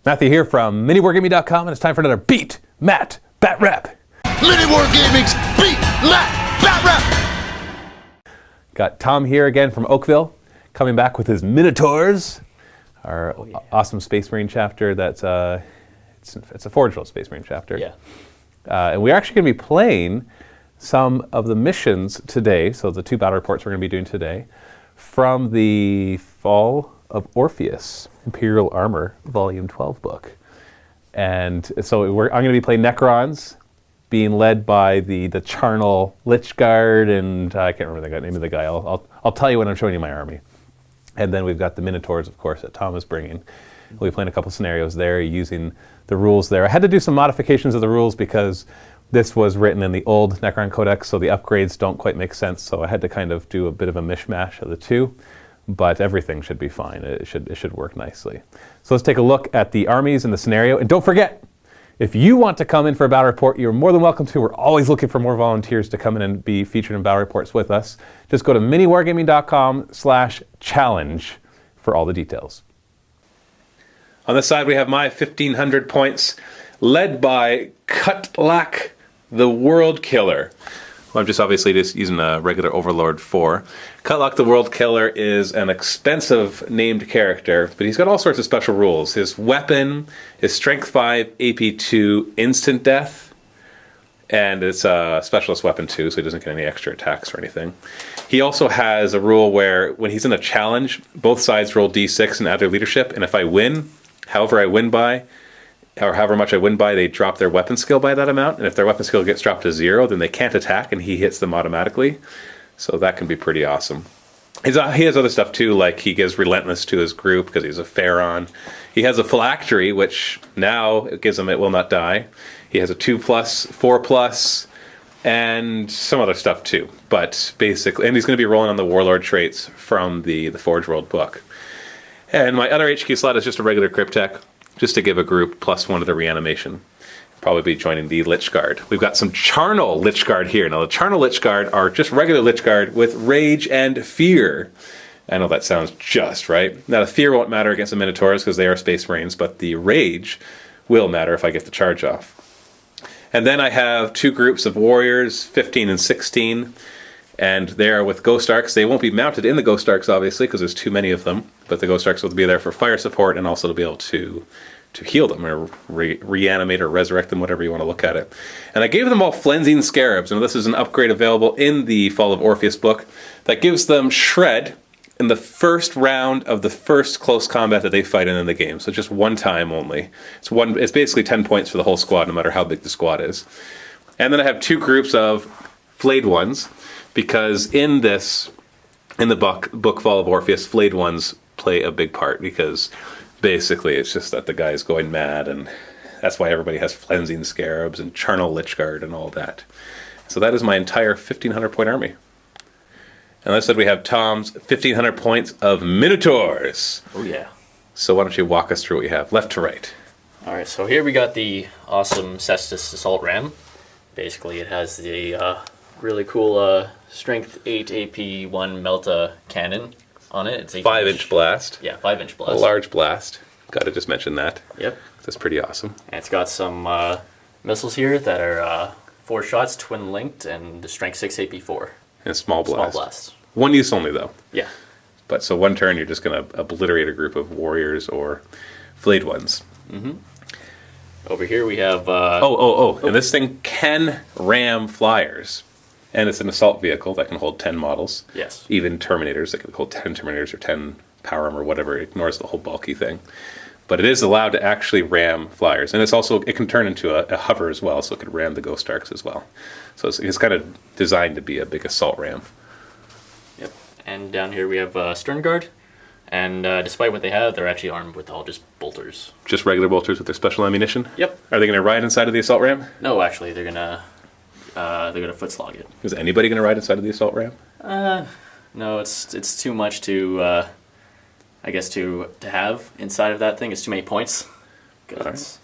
Matthew here from Miniwargaming.com, and it's time for another Beat, Matt, Batrep. Miniwargaming's Beat, Matt, Batrep. Got Tom here again from Oakville, coming back with his Minotaurs, our awesome Space Marine chapter. That's it's a Forge World Space Marine chapter. Yeah. And we're actually going to be playing some of the missions today, so the 2 battle reports we're going to be doing today, from the Fall of Orpheus, Imperial Armor, Volume 12 book. And so I'm going to be playing Necrons, being led by the charnel Lich Guard, and I can't remember the name of the guy. I'll tell you when I'm showing you my army. And then we've got the Minotaurs, of course, that Tom is bringing. We'll be playing a couple scenarios there using the rules there. I had to do some modifications of the rules because this was written in the old Necron Codex, so the upgrades don't quite make sense, so I had to kind of do a bit of a mishmash of the two, but everything should be fine. It should work nicely. So let's take a look at the armies and the scenario, and don't forget, if you want to come in for a battle report, you're more than welcome to. We're always looking for more volunteers to come in and be featured in battle reports with us. Just go to miniwargaming.com/challenge for all the details. On this side, we have my 1,500 points, led by Kutlak, the World Killer. Well, I'm just obviously just using a regular Overlord 4. Kutlak, the World Killer, is an expensive named character, but he's got all sorts of special rules. His weapon is Strength 5, AP 2, Instant Death, and it's a specialist weapon too, so he doesn't get any extra attacks or anything. He also has a rule where when he's in a challenge, both sides roll d6 and add their leadership, and if I win, however I win by, or however much I win by, they drop their weapon skill by that amount, and if their weapon skill gets dropped to 0, then they can't attack, and he hits them automatically. So that can be pretty awesome. He has other stuff too, like he gives Relentless to his group because he's a Pharaon. He has a Phylactery, which now it gives him It Will Not Die. He has a 2+, 4+, and some other stuff too. But basically, and he's going to be rolling on the Warlord traits from the Forge World book. And my other HQ slot is just a regular Cryptek, just to give a group +1 to the reanimation. Probably be joining the Lich Guard. We've got some Charnel Lich Guard here. Now the Charnel Lich Guard are just regular Lich Guard with Rage and Fear. I know that sounds just right. Now the Fear won't matter against the Minotaurs because they are Space Marines, but the Rage will matter if I get the charge off. And then I have 2 groups of Warriors, 15 and 16. And they are with Ghost Arcs. They won't be mounted in the Ghost Arcs, obviously, because there's too many of them. But the Ghost Arcs will be there for fire support and also to be able to heal them or reanimate or resurrect them, whatever you want to look at it. And I gave them all Flensing Scarabs. And this is an upgrade available in the Fall of Orpheus book that gives them Shred in the first round of the first close combat that they fight in the game. So just one time only. It's basically 10 points for the whole squad, no matter how big the squad is. And then I have 2 groups of Flayed Ones, because in the book Fall of Orpheus, Flayed Ones play a big part, because basically it's just that the guy is going mad, and that's why everybody has Flensing Scarabs and Charnel Lich Guard and all that. So that is my entire 1,500 point army. And like I said, we have Tom's 1,500 points of Minotaurs. Oh yeah. So why don't you walk us through what you have, left to right. Alright, so here we got the awesome Cestus Assault Ram. Basically it has the really cool Strength 8 AP 1 Melta cannon on it. It's 5-inch blast. Yeah, 5-inch blast. A large blast. Got to just mention that. Yep. That's pretty awesome. And it's got some missiles here that are 4 shots, twin linked, and the Strength 6 AP 4. And small blast. Small blast. 1 use only, though. Yeah. But so 1 turn, you're just going to obliterate a group of warriors or Flayed Ones. Mm-hmm. Over here we have... And this thing can ram flyers. And it's an assault vehicle that can hold 10 models. Yes. Even Terminators that can hold 10 Terminators or 10 Power Armor or whatever. It ignores the whole bulky thing. But it is allowed to actually ram flyers. And it can turn into a hover as well, so it could ram the Ghost Arcs as well. So it's kind of designed to be a big assault ram. Yep. And down here we have Stern Guard. And despite what they have, they're actually armed with all just bolters. Just regular bolters with their special ammunition? Yep. Are they going to ride inside of the assault ram? No, actually, they're gonna foot slog it. Is anybody going to ride inside of the assault ram? No, it's too much to, I guess, to have inside of that thing. It's too many points. Right.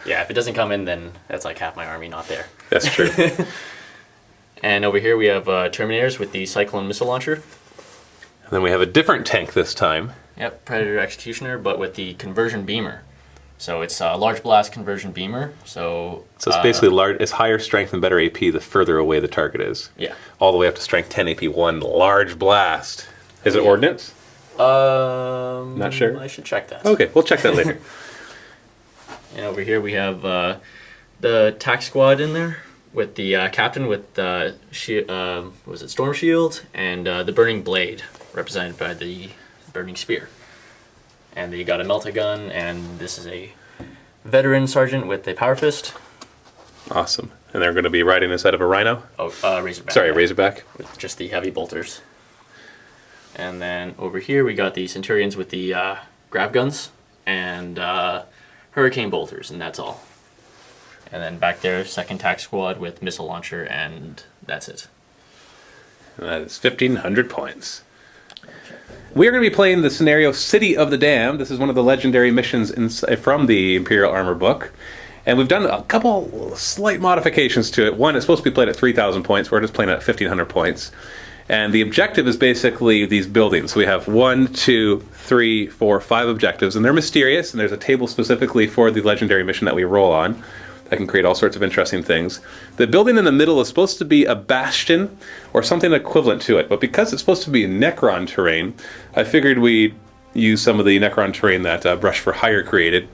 Yeah, if it doesn't come in, then that's like half my army not there. That's true. And over here we have Terminators with the Cyclone Missile Launcher. And then we have a different tank this time. Yep, Predator Executioner, but with the Conversion Beamer. So it's a large blast conversion beamer. So it's basically large. It's higher strength and better AP the further away the target is. Yeah. All the way up to strength 10 AP 1 large blast. Is it ordnance? Not sure. I should check that. Okay, we'll check that later. And over here we have the tac squad in there with the captain with the Storm Shield and the Burning Blade, represented by the Burning Spear. And they got a Melta gun, and this is a veteran sergeant with a Power Fist. Awesome. And they're going to be riding inside of a Rhino? Oh, Razorback. Sorry, Razorback. With just the heavy bolters. And then over here we got the Centurions with the grav guns and Hurricane bolters, and that's all. And then back there, second tac squad with missile launcher, and that's it. And that is 1,500 points. We are going to be playing the scenario City of the Damned. This is one of the legendary missions from the Imperial Armor book. And we've done a couple slight modifications to it. One, it's supposed to be played at 3,000 points. We're just playing at 1,500 points. And the objective is basically these buildings. So we have 1, 2, 3, 4, 5 objectives. And they're mysterious. And there's a table specifically for the legendary mission that we roll on that can create all sorts of interesting things. The building in the middle is supposed to be a bastion or something equivalent to it, but because it's supposed to be Necron terrain, I figured we'd use some of the Necron terrain that Brush for Hire created.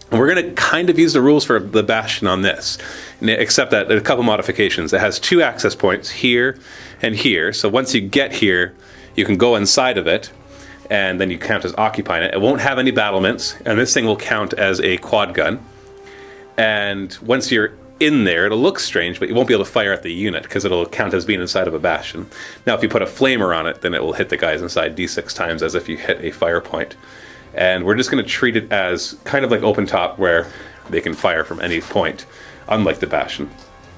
And we're going to kind of use the rules for the bastion on this, except that there are a couple modifications. It has 2 access points, here and here, so once you get here, you can go inside of it, and then you count as occupying it. It won't have any battlements, and this thing will count as a quad gun. And once you're in there, it'll look strange, but you won't be able to fire at the unit because it'll count as being inside of a bastion. Now, if you put a flamer on it, then it will hit the guys inside D6 times as if you hit a fire point. And we're just going to treat it as kind of like open top where they can fire from any point, unlike the bastion.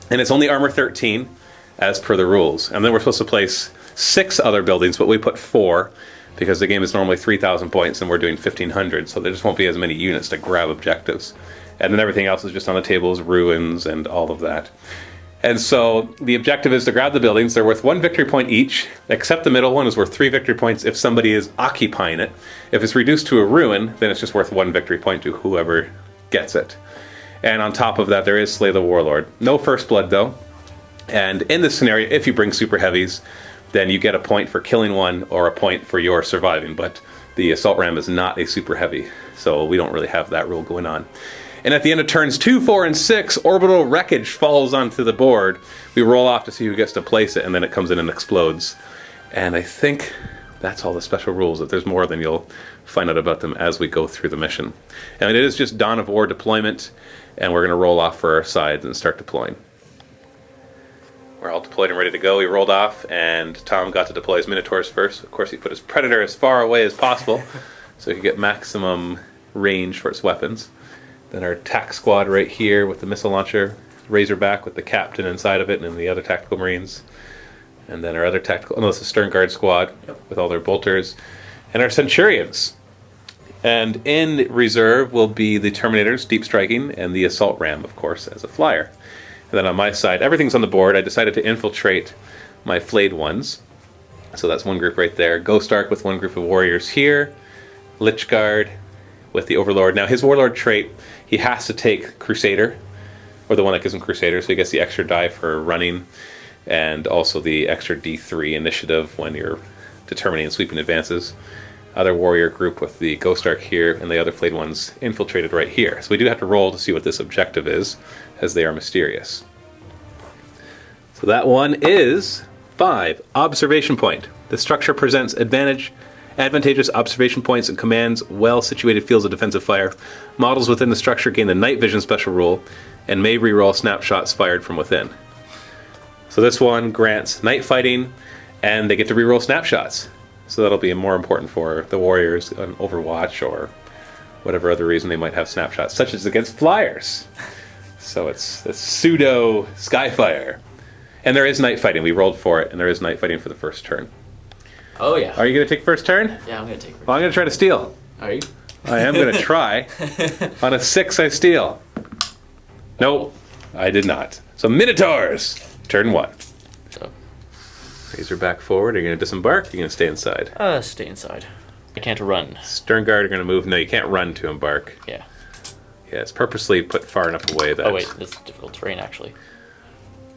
And it's only armor 13 as per the rules. And then we're supposed to place 6 other buildings, but we put 4 because the game is normally 3,000 points and we're doing 1,500, so there just won't be as many units to grab objectives. And then everything else is just on the table as ruins and all of that. And so the objective is to grab the buildings. They're worth 1 victory point each, except the middle one is worth 3 victory points if somebody is occupying it. If it's reduced to a ruin, then it's just worth 1 victory point to whoever gets it. And on top of that, there is Slay the Warlord. No first blood, though. And in this scenario, if you bring super heavies, then you get a point for killing one or a point for your surviving. But the Assault Ram is not a super heavy, so we don't really have that rule going on. And at the end of turns 2, 4, and 6, orbital wreckage falls onto the board. We roll off to see who gets to place it, and then it comes in and explodes. And I think that's all the special rules. If there's more, then you'll find out about them as we go through the mission. And it is just Dawn of War deployment, and we're going to roll off for our sides and start deploying. We're all deployed and ready to go. We rolled off, and Tom got to deploy his Minotaurs first. Of course, he put his Predator as far away as possible, so he could get maximum range for its weapons. Then our tac squad right here with the missile launcher, Razorback with the captain inside of it, and then the other tactical marines. And then our other this is Stern Guard squad with all their bolters. And our Centurions. And in reserve will be the Terminators, deep striking, and the Assault Ram, of course, as a flyer. And then on my side, everything's on the board. I decided to infiltrate my flayed ones. So that's one group right there. Ghost Ark with one group of warriors here. Lich Guard with the Overlord. Now his Warlord trait, he has to take Crusader, or the one that gives him Crusader, so he gets the extra die for running, and also the extra D3 initiative when you're determining and sweeping advances. Other warrior group with the Ghost Ark here, and the other flayed ones infiltrated right here. So we do have to roll to see what this objective is, as they are mysterious. So that one is 5, Observation Point. The structure presents advantageous observation points and commands well-situated fields of defensive fire. Models within the structure gain the night vision special rule and may reroll snapshots fired from within. So this one grants night fighting, and they get to reroll snapshots. So that'll be more important for the warriors on Overwatch or whatever other reason they might have snapshots, such as against flyers. So it's pseudo Skyfire. And there is night fighting. We rolled for it, and there is night fighting for the first turn. Oh, yeah. Are you going to take first turn? Yeah, I'm going to take first. Well, I'm going to try to steal. Are you? I am going to try. On a 6, I steal. Nope, I did not. So Minotaurs, turn 1. So, Razorback forward. Are you going to disembark? Or are you going to stay inside? stay inside. I can't run. Stern Guard are going to move. No, you can't run to embark. Yeah. Yeah, it's purposely put far enough away that... Oh wait, this is difficult terrain actually.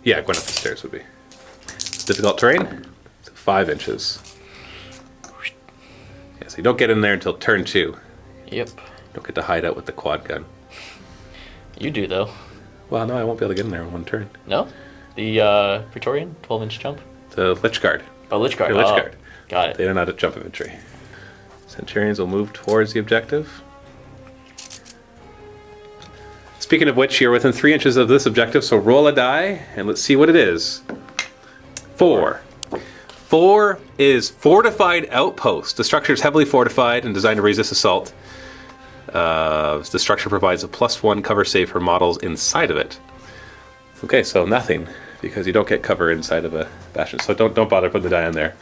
Yeah, going up the stairs would be. Difficult terrain, so 5 inches. Yeah, so you don't get in there until turn 2. Yep. Don't get to hide out with the quad gun. You do though. Well, no, I won't be able to get in there in one turn. No? The Praetorian 12-inch jump? The Lich Guard. Oh, Lich Guard. Your Lich Guard. Got it. They don't know how to jump infantry. Centurions will move towards the objective. Speaking of which, you're within 3 inches of this objective, so roll a die, and let's see what it is. 4. 4 is Fortified Outpost. The structure is heavily fortified and designed to resist assault. The structure provides a +1 cover save for models inside of it. Okay, so nothing, because you don't get cover inside of a bastion. So don't bother putting the die in there.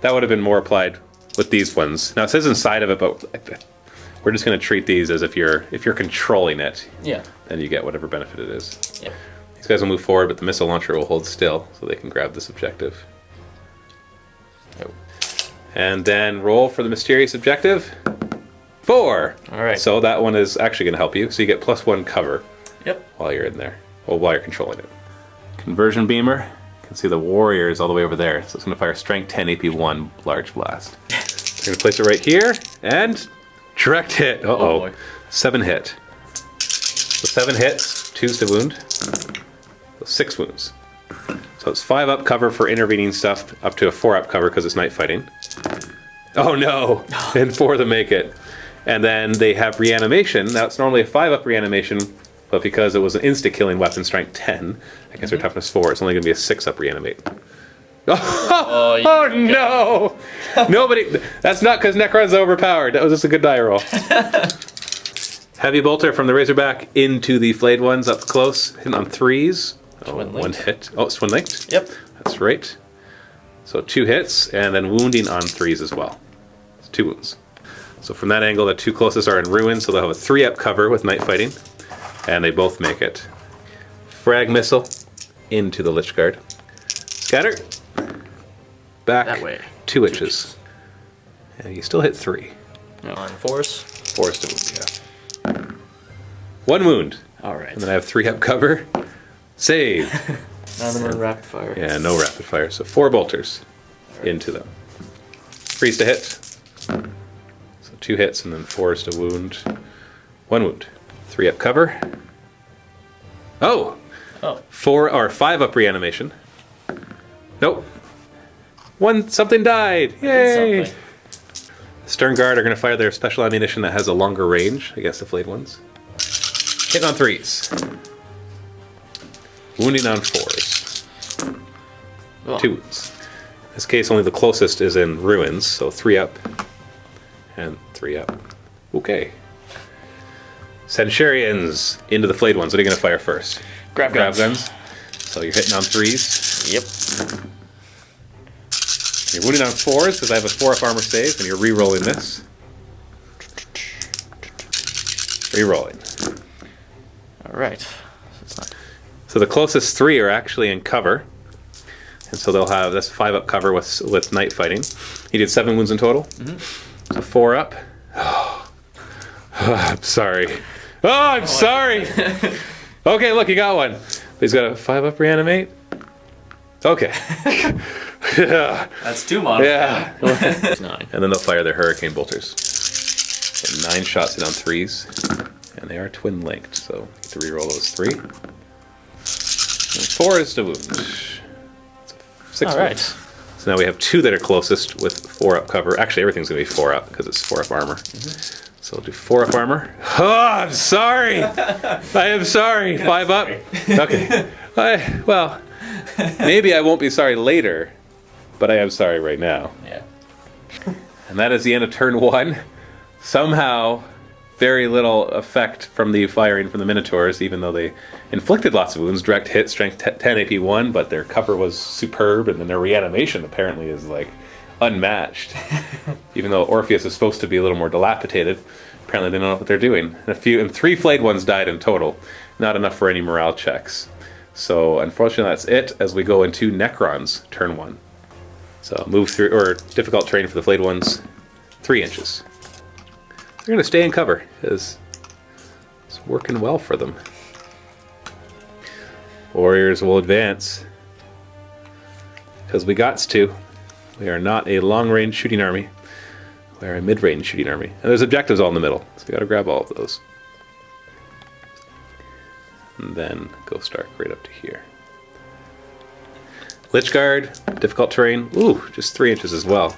That would have been more applied with these ones. Now it says inside of it, but we're just going to treat these as if you're controlling it. Yeah. Then you get whatever benefit it is. Yeah. These guys will move forward, but the missile launcher will hold still, so they can grab this objective. Oh. And then roll for the mysterious objective. 4. All right. So that one is actually going to help you. So you get +1 cover. Yep. While you're in there. Well, while you're controlling it. Conversion beamer. You can see the warriors all the way over there. So it's going to fire strength 10 AP 1 large blast. We're going to place it right here and direct hit. Uh-oh. Oh, boy. 7 hit. So 7 hits, 2's to wound. So 6 wounds. So it's 5 up cover for intervening stuff, up to a 4 up cover because it's night fighting. Oh no! And 4 to make it. And then they have reanimation. Now it's normally a 5 up reanimation, but because it was an insta-killing weapon, strength 10 against their toughness 4, it's only going to be a 6 up reanimate. Oh no! Nobody. That's not because Necron's overpowered. That was just a good die roll. Heavy bolter from the Razorback into the flayed ones up close, hitting on 3s. Oh, Twin 1 linked. hit. Oh, it's twin linked? Yep. That's right. So 2 hits, and then wounding on 3s as well. It's 2 wounds. So from that angle, the 2 closest are in ruin, so they'll have a 3 up cover with night fighting, and they both make it. Frag missile into the Lich Guard. Scatter. Back That way. 2 inches. And you still hit 3. On force. 4 is to wound, yeah. 1 wound. All right. And then I have 3 up cover. Save. None of them are rapid fire. Yeah, no rapid fire. So 4 bolters into them. 3's to hit. So 2 hits and then 4 is to wound. 1 wound. 3 up cover. Oh! Oh. 4 or 5 up reanimation. Nope. Something died. Yay! Something. The Stern Guard are going to fire their special ammunition that has a longer range against the flayed ones. Hitting on 3s. Wounding on 4s. Oh. 2 wounds. In this case, only the closest is in ruins, so 3 up and 3 up. Okay. Centurions into the flayed ones. What are you going to fire first? Grab guns. So you're hitting on 3s. Yep. You're wounding on 4s because I have a 4 up armor save, and you're re-rolling this. Re-rolling. All right. It's not. So the closest 3 are actually in cover. And so they'll have, that's 5 up cover with night fighting. He did 7 wounds in total. So 4 up. Oh, I'm sorry. Oh, I'm sorry. Okay, look, you got one. He's got a 5 up reanimate. Okay. Yeah. That's 2 models. Yeah. 9. And then they'll fire their hurricane bolters. So 9 shots in on 3s. And they are twin linked, so get to reroll those 3. And 4 is to wound. 6 All right. wounds. So now we have 2 that are closest with 4 up cover. Actually, everything's going to be 4 up because it's 4 up armor. So we'll do 4 up armor. Oh, I'm sorry. I am sorry. 5 up. Okay. Well, maybe I won't be sorry later, but I am sorry right now. Yeah. And that is the end of turn 1. Somehow, very little effect from the firing from the Minotaurs, even though they inflicted lots of wounds. Direct hit, strength 10 AP 1, but their cover was superb, and then their reanimation apparently is like unmatched. Even though Orpheus is supposed to be a little more dilapidated, apparently they don't know what they're doing. And 3 flayed ones died in total. Not enough for any morale checks. So unfortunately that's it as we go into Necrons turn 1. So move through, or difficult terrain for the flayed ones, 3 inches. They're going to stay in cover because It's working well for them. Warriors will advance. Because we gots to. We are not a long-range shooting army. We are a mid-range shooting army. And there's objectives all in the middle, so we gotta grab all of those. And then Ghost Ark right up to here. Lich Guard, difficult terrain. Ooh, just 3 inches as well.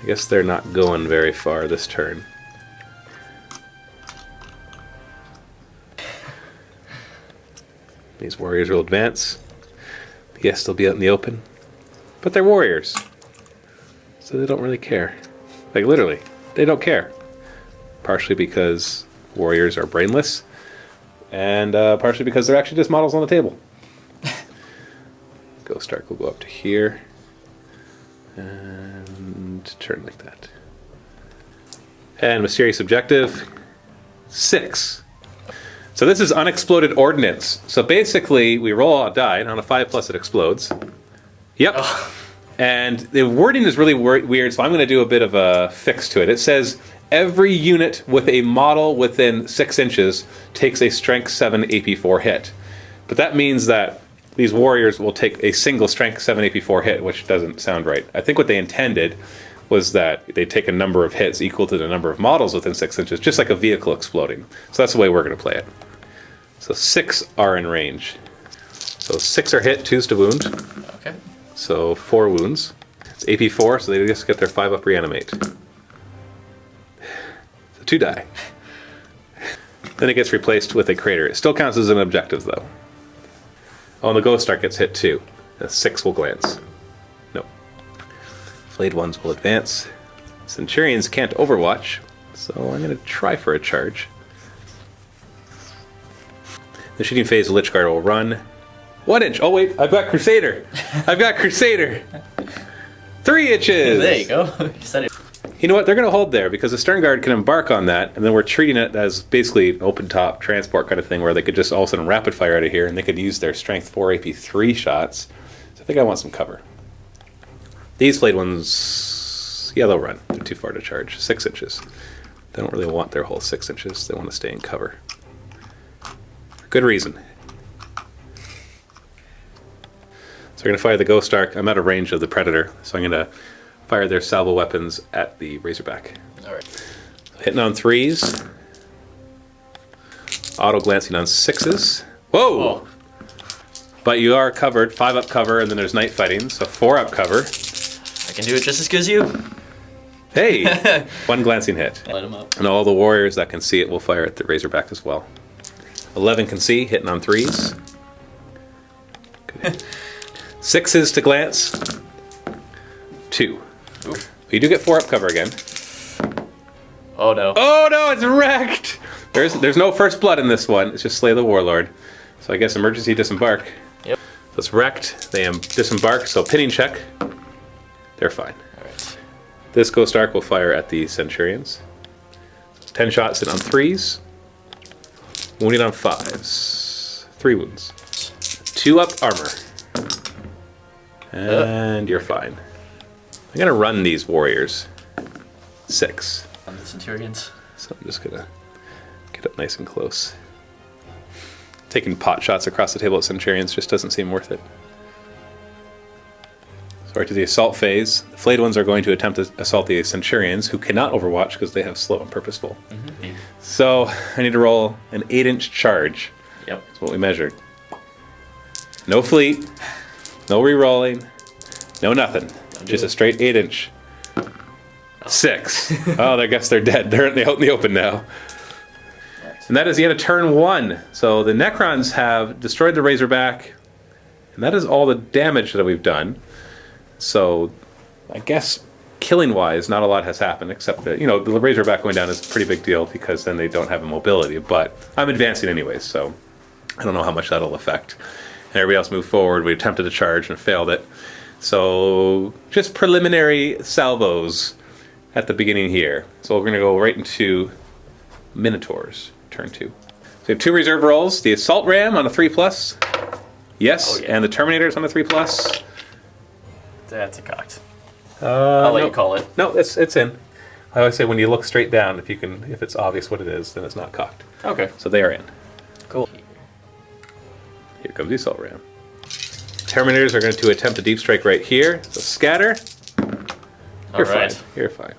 I guess they're not going very far this turn. These warriors will advance. Yes, they'll be out in the open. But they're warriors. So they don't really care. Like, literally, they don't care. Partially because warriors are brainless, and partially because they're actually just models on the table. Ghost Ark will go up to here, and turn like that. And mysterious objective, 6. So this is unexploded ordnance. So basically, we roll a die, and on a 5+ it explodes. Yep. Oh. And the wording is really weird, so I'm going to do a bit of a fix to it. It says, every unit with a model within 6 inches takes a Strength 7 AP4 hit. But that means that these warriors will take a single Strength 7 AP4 hit, which doesn't sound right. I think what they intended was that they take a number of hits equal to the number of models within 6 inches, just like a vehicle exploding. So that's the way we're going to play it. So 6 are in range. So 6 are hit, 2's to wound. Okay. So 4 wounds. It's AP4, so they just get their 5 up reanimate. So 2 die. Then it gets replaced with a crater. It still counts as an objective, though. Oh, and the Ghost Ark gets hit too. The 6 will glance. No. Flayed ones will advance. Centurions can't overwatch, so I'm going to try for a charge. The shooting phase of Lich Guard will run. 1 inch. Oh wait, I've got Crusader. I've got Crusader. 3 inches. There you go. You said it. You know what? They're going to hold there because the Stern Guard can embark on that, and then we're treating it as basically an open top transport kind of thing where they could just all of a sudden rapid fire out of here, and they could use their Strength 4 AP3 shots. So I think I want some cover. These flayed ones, yeah, they'll run. They're too far to charge. 6 inches. They don't really want their whole 6 inches. They want to stay in cover. For good reason. So we're going to fire the Ghost Ark. I'm out of range of the Predator, so I'm going to fire their salvo weapons at the Razorback. All right. Hitting on 3s. Auto glancing on 6s. Whoa! Whoa. But you are covered. 5 up cover, and then there's night fighting, so 4 up cover. I can do it just as good as you. Hey! 1 glancing hit. Light him up. And all the warriors that can see it will fire at the Razorback as well. 11 can see, hitting on 3s. Good. 6s to glance. 2. Ooh. You do get 4 up cover again. Oh no. Oh no, it's wrecked! There's no first blood in this one. It's just Slay the Warlord. So I guess emergency disembark. Yep. So it's wrecked. They disembark, so pinning check. They're fine. Alright. This Ghost Ark will fire at the Centurions. 10 shots in on 3s. Wounding on 5s. 3 wounds. 2 up armor. And you're fine. I'm gonna run these warriors. 6. On the Centurions. So I'm just gonna get up nice and close. Taking pot shots across the table at Centurions just doesn't seem worth it. So right to the assault phase. The flayed ones are going to attempt to assault the Centurions, who cannot overwatch because they have slow and purposeful. Mm-hmm. So I need to roll an 8-inch charge. Yep. That's what we measured. No fleet, no re-rolling, no nothing. Just a straight 8-inch. 6. Oh, I guess they're dead. They're out in the open now. And that is the end of turn 1. So the Necrons have destroyed the Razorback, and that is all the damage that we've done. So I guess killing-wise, not a lot has happened, except that, you know, the Razorback going down is a pretty big deal because then they don't have a mobility. But I'm advancing anyways, so I don't know how much that'll affect. And everybody else moved forward. We attempted to charge and failed it. So just preliminary salvos at the beginning here. So we're going to go right into Minotaurs, turn 2. So we have 2 reserve rolls. The Assault Ram on a 3+. Yes, Oh, yeah. and the Terminators on a 3+. That's a cocked. I'll let you call it. No, it's in. I always say when you look straight down, if it's obvious what it is, then it's not cocked. Okay. So they are in. Cool. Here comes the assault ram. Terminators are going to attempt a deep strike right here. So scatter. You're fine. You're fine.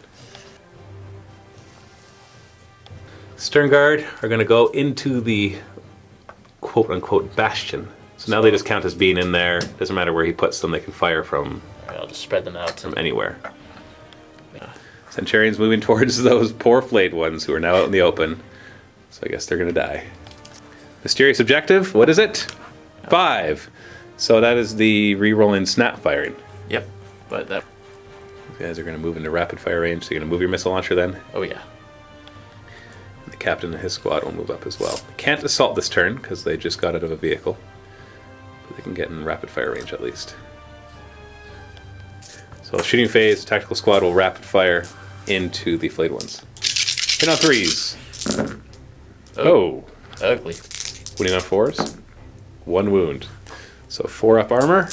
Stern Guard are going to go into the quote-unquote bastion. So now they just count as being in there. Doesn't matter where he puts them, they can fire from I'll just spread them out. from anywhere. Centurions moving towards those poor flayed ones who are now out in the open. So I guess they're going to die. Mysterious objective, what is it? 5. So that is the re-rolling snap firing. Yep. But that... You guys are going to move into rapid fire range, so you're going to move your missile launcher then? Oh, yeah. And the captain and his squad will move up as well. They can't assault this turn, because they just got out of a vehicle. But they can get in rapid fire range at least. So shooting phase, tactical squad will rapid fire into the flayed ones. Hit on 3s. Oh. Ugly. Wounding on 4s. 1 wound. So 4 up armor.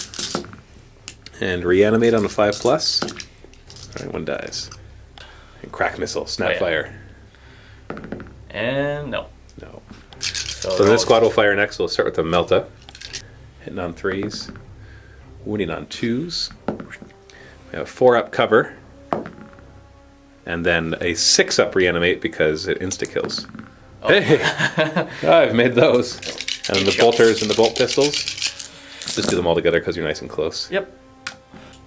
And reanimate on a 5+. Alright, 1 dies. And crack missile, snap fire. And no. No. So this squad will fire next. We'll start with the Melta. Hitting on 3s. Wounding on 2s. We have 4 up cover. And then a 6 up reanimate because it insta-kills. Oh. Hey! I've made those. And then the bolters and the bolt pistols. Just do them all together because you're nice and close. Yep.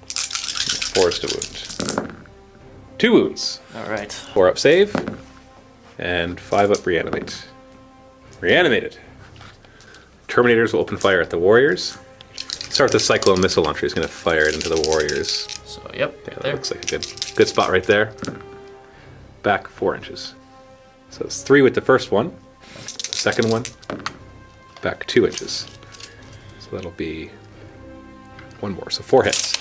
4 is to wound. 2 wounds. Alright. 4 up save. And 5 up reanimate. Reanimated. Terminators will open fire at the warriors. Start with the Cyclone missile launcher. He's going to fire it into the warriors. So, yep. Yeah, that there. looks like a good spot right there. Back 4 inches. So it's 3 with the first one. The second one, back 2 inches. So that'll be 1 more. So 4 hits.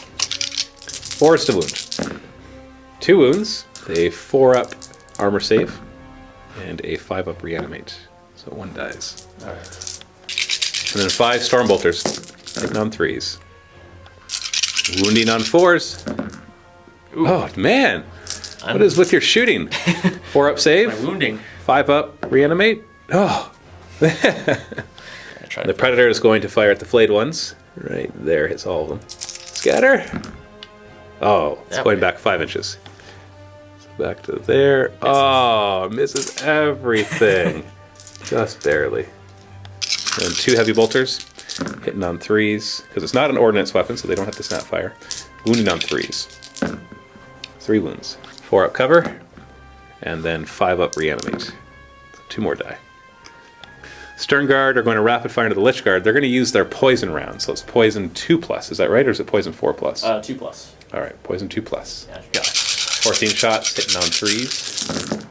4 is to wound. 2 wounds, a 4 up armor save, and a 5 up reanimate. So 1 dies. Alright. And then 5 stormbolters, hitting on 3s. Wounding on 4s. Ooh. Oh man! What is with your shooting? 4 up save. My wounding. 5 up reanimate. Oh. The Predator is going to fire at the flayed ones. Right there, hits all of them. Scatter. Oh, it's going back 5 inches. So back to there. Misses. Oh, misses everything. Just barely. And 2 heavy bolters. Hitting on 3s. Because it's not an ordnance weapon, so they don't have to snap fire. Wounding on 3s. 3 wounds. 4 up cover. And then 5 up reanimate. So 2 more die. Stern Guard are going to rapid fire into the Lich Guard. They're going to use their poison round. So it's poison 2+. Is that right? Or is it poison 4+? 2+. Alright, poison 2+. Yeah, got it. 14 shots, hitting on 3s.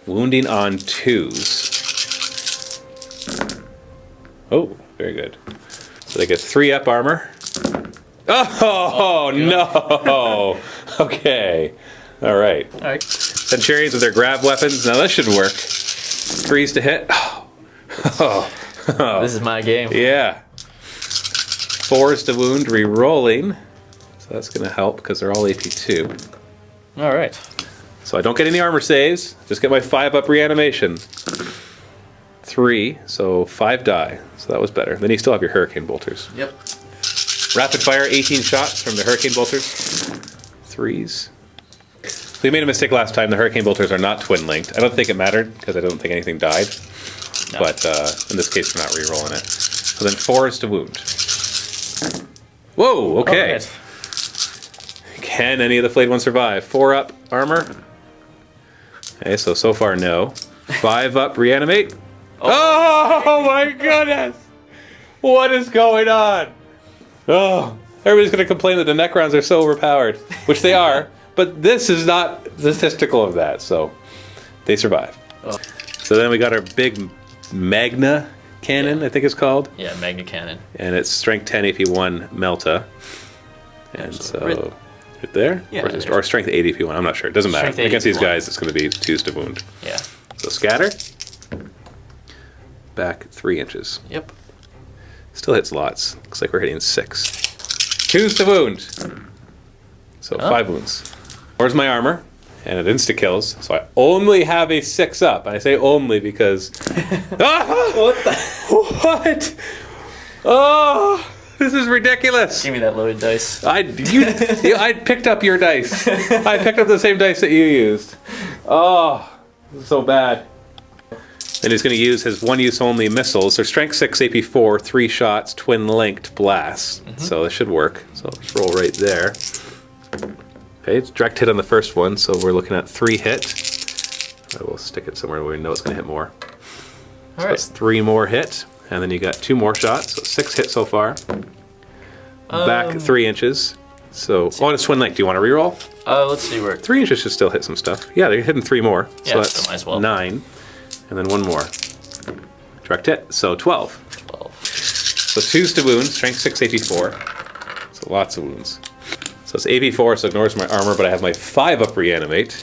Wounding on 2s. Oh, very good. So they get 3 up armor. Oh no! Okay. Alright. Alright. Centurions with their grab weapons. Now this should work. 3s to hit. Oh. This is my game. Yeah. 4s to wound, re-rolling. So that's going to help because they're all AP2. Alright. So I don't get any armor saves. Just get my 5 up reanimation. 3, so 5 die. So that was better. Then you still have your Hurricane Bolters. Yep. Rapid fire, 18 shots from the Hurricane Bolters. 3s. We made a mistake last time. The Hurricane Bolters are not twin linked. I don't think it mattered because I don't think anything died. No. But in this case, we're not re-rolling it. So then 4 is to wound. Whoa, okay. Oh, Can any of the flayed ones survive? 4 up armor. Okay, so far no. 5 up reanimate. Oh my goodness! What is going on? Oh, everybody's going to complain that the Necrons are so overpowered, which they are. But this is not statistical of that, so they survive. Oh. So then we got our big Magna cannon, I think it's called. Yeah, Magna cannon. And it's strength 10 AP1 Melta. And so right there? Yeah, or strength 8 AP1, I'm not sure. It doesn't matter. Against these guys, it's going to be 2s to wound. Yeah. So scatter. Back 3 inches. Yep. Still hits lots. Looks like we're hitting 6. 2s to wound. So 5 wounds. Where's my armor? and it insta-kills, so I only have a 6 up. And I say only because... What the? What? Oh, this is ridiculous. Give me that loaded dice. I picked up your dice. I picked up the same dice that you used. Oh, this is so bad. And he's going to use his one-use only missiles. They're strength 6, AP 4, 3 shots, twin-linked blasts. So this should work. So let's roll right there. Okay, it's direct hit on the first one, so we're looking at 3 hit. I will stick it somewhere where we know it's going to hit more. So that's 3 more hit, and then you got 2 more shots, so 6 hits so far. Back 3 inches. So, on a twin link, do you want to reroll? Let's see where. 3 inches should still hit some stuff. Yeah, they're hitting 3 more. So Yeah, that's might as well. 9. And then 1 more. Direct hit, so 12. 12. So 2's to wound, strength 6, AP 4. So lots of wounds. So it's AP 4, so ignores my armor, but I have my 5 up reanimate.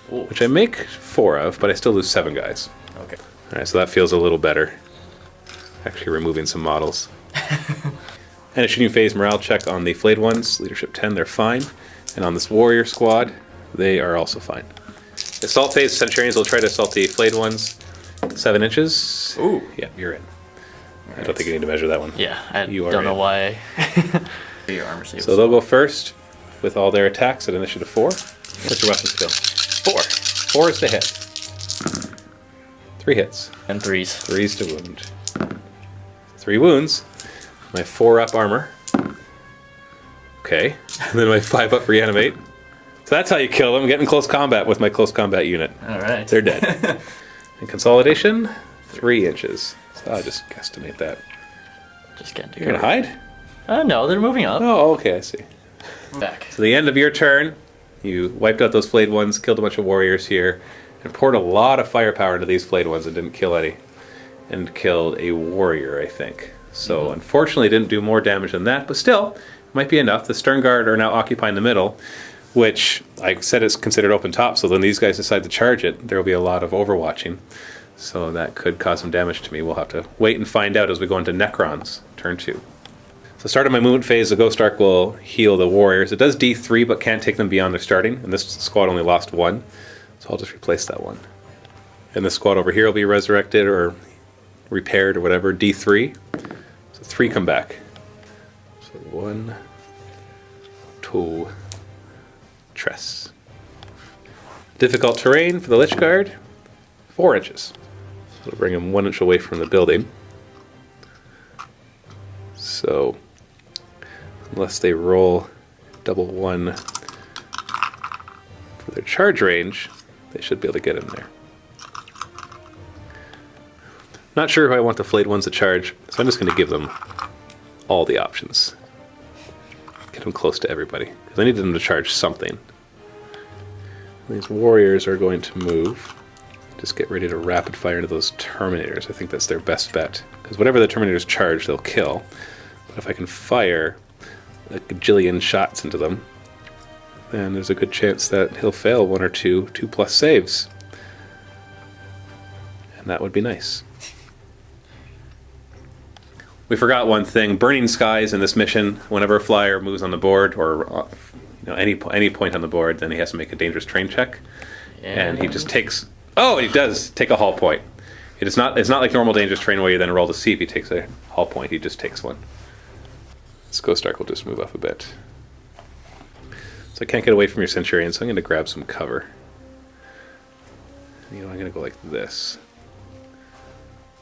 Which I make 4 of, but I still lose 7 guys. Okay. Alright, so that feels a little better. Actually removing some models. And a shooting phase morale check on the flayed ones. Leadership 10, they're fine. And on this warrior squad, they are also fine. Assault phase, Centurions will try to assault the flayed ones. 7 inches. Ooh. Yeah, you're in. I don't think you need to measure that one. Yeah, I You are don't know in. why. Your armor saves. So they'll go first with all their attacks at initiative 4. What's your weapon skill? 4. 4 is to hit. 3 hits. And 3s. 3's to wound. 3 wounds. My 4 up armor. Okay. And then my 5 up reanimate. So that's how you kill them. Get in close combat with my close combat unit. Alright. They're dead. And consolidation, 3 inches. So I'll just guesstimate that. Just getting to You're gonna hide? No, they're moving up. Oh, okay, I see. Back. So the end of your turn, you wiped out those flayed ones, killed a bunch of warriors here, and poured a lot of firepower into these flayed ones and didn't kill any. And killed a warrior, I think. So unfortunately didn't do more damage than that, but still, might be enough. The Stern Guard are now occupying the middle, which I said is considered open top, so when these guys decide to charge it, there will be a lot of overwatching. So that could cause some damage to me. We'll have to wait and find out as we go into Necrons, turn 2. So start of my movement phase, the Ghost Arc will heal the warriors. It does D3, but can't take them beyond their starting, and this squad only lost 1, so I'll just replace that 1. And this squad over here will be resurrected or repaired or whatever, D3. So 3 come back. So 1, 2, Tress. Difficult terrain for the Lich Guard, 4 inches. So it'll bring him 1 inch away from the building. So, unless they roll double 1 for their charge range, they should be able to get in there. Not sure who I want the flayed ones to charge, so I'm just going to give them all the options. Get them close to everybody, because I need them to charge something. These warriors are going to move. Just get ready to rapid fire into those Terminators. I think that's their best bet, because whatever the Terminators charge, they'll kill. But if I can fire a gajillion shots into them, then there's a good chance that he'll fail 1 or 2 2+ saves. And that would be nice. We forgot one thing. Burning skies in this mission, whenever a flyer moves on the board, or any point on the board, then he has to make a dangerous terrain check. And he just takes... Oh, he does take a hull point. It's not like normal dangerous terrain where you then roll to see if he takes a hull point. He just takes one. This Ghost Arc will just move up a bit. So I can't get away from your Centurion, so I'm going to grab some cover. I'm going to go like this.